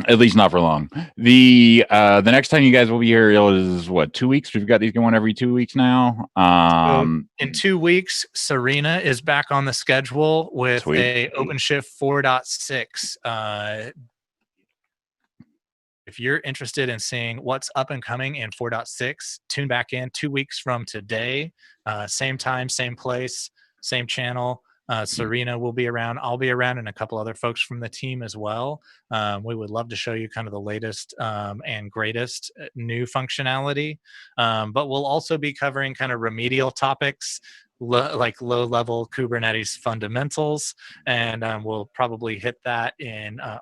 At least not for long. The next time you guys will be here is what, 2 weeks? We've got these going every 2 weeks now. So in 2 weeks, Serena is back on the schedule with a OpenShift 4.6. If you're interested in seeing what's up and coming in 4.6, tune back in 2 weeks from today. Same time, same place, same channel. Serena will be around. I'll be around, and a couple other folks from the team as well. We would love to show you kind of the latest and greatest new functionality. But we'll also be covering kind of remedial topics, like low-level Kubernetes fundamentals, and we'll probably hit that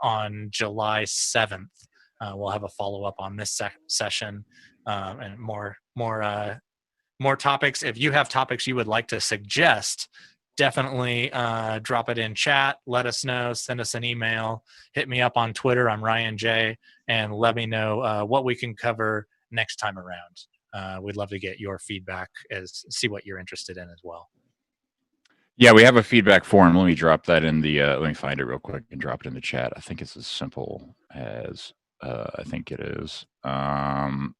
on July 7th. We'll have a follow-up on this session and more topics. If you have topics you would like to suggest, definitely drop it in chat. Let us know. Send us an email. Hit me up on Twitter. I'm Ryan J. And let me know what we can cover next time around. We'd love to get your feedback see what you're interested in as well. Yeah, we have a feedback form. Let me drop that in the. Let me find it real quick and drop it in the chat. I think it's as simple as I think it is. But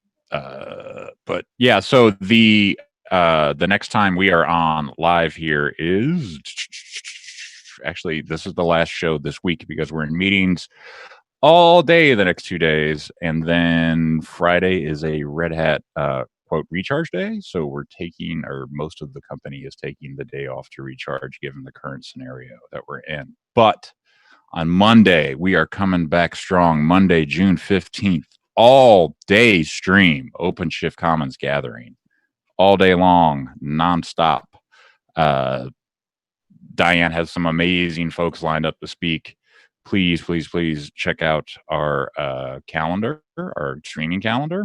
yeah, so the next time we are on live here is actually, this is the last show this week because we're in meetings all day the next 2 days, and then Friday is a Red Hat quote recharge day. So we're taking, or most of the company is taking the day off to recharge given the current scenario that we're in. But on Monday, we are coming back strong. Monday, June 15th, all day stream, OpenShift Commons gathering, all day long, nonstop. Diane has some amazing folks lined up to speak. Please, please, please check out our calendar, our streaming calendar,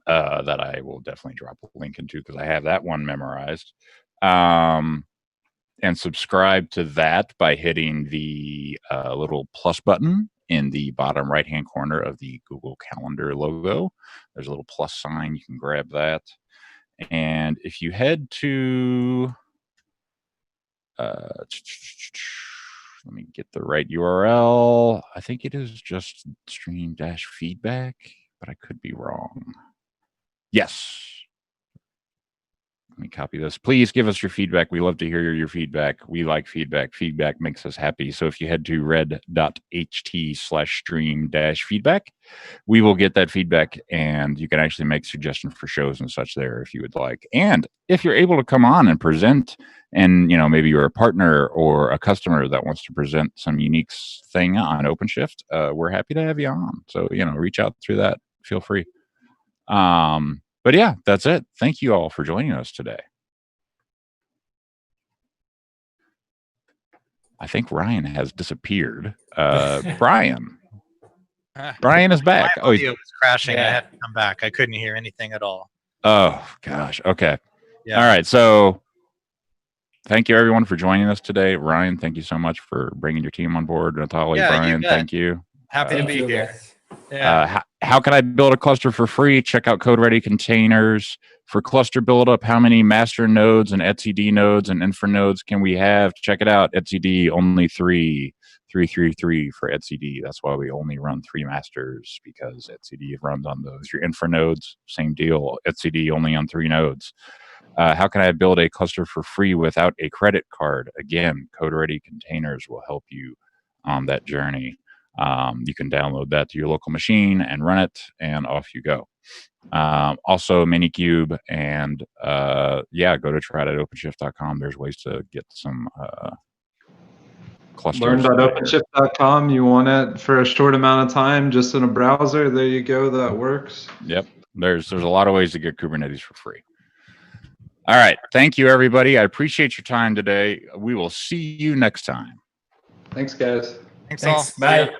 that I will definitely drop a link into because I have that one memorized. And subscribe to that by hitting the little plus button in the bottom right-hand corner of the Google Calendar logo. There's a little plus sign. You can grab that. And if you head to, let me get the right URL. I think it is just stream-feedback, but I could be wrong. Yes. Let me copy this. Please give us your feedback. We love to hear your feedback. We like feedback. Feedback makes us happy. So if you head to red.ht/stream-feedback, we will get that feedback, and you can actually make suggestions for shows and such there if you would like. And if you're able to come on and present, and maybe you're a partner or a customer that wants to present some unique thing on OpenShift, we're happy to have you on. So reach out through that. Feel free. But yeah, that's it. Thank you all for joining us today. I think Ryan has disappeared. Brian is back. My audio was crashing. Yeah. I had to come back. I couldn't hear anything at all. Oh gosh. Okay. Yeah. All right. So thank you everyone for joining us today. Ryan, thank you so much for bringing your team on board. Natalie, Yeah, you Brian, bet. thank you. Happy to Thank be you, here. guys. Yeah. How can I build a cluster for free? Check out Code Ready Containers. For cluster build up, how many master nodes and etcd nodes and infra nodes can we have? Check it out. etcd only 3 for etcd. That's why we only run 3 masters, because etcd runs on those. Your infra nodes, same deal. etcd only on 3 nodes. How can I build a cluster for free without a credit card? Again, Code Ready Containers will help you on that journey. You can download that to your local machine and run it, and off you go. Also Minikube, and yeah, go to try.openshift.com. There's ways to get some clusters. Learn.openshift.com. You want it for a short amount of time, just in a browser. There you go. That works. Yep. There's a lot of ways to get Kubernetes for free. All right. Thank you, everybody. I appreciate your time today. We will see you next time. Thanks, guys. Thanks all. Thanks. Bye.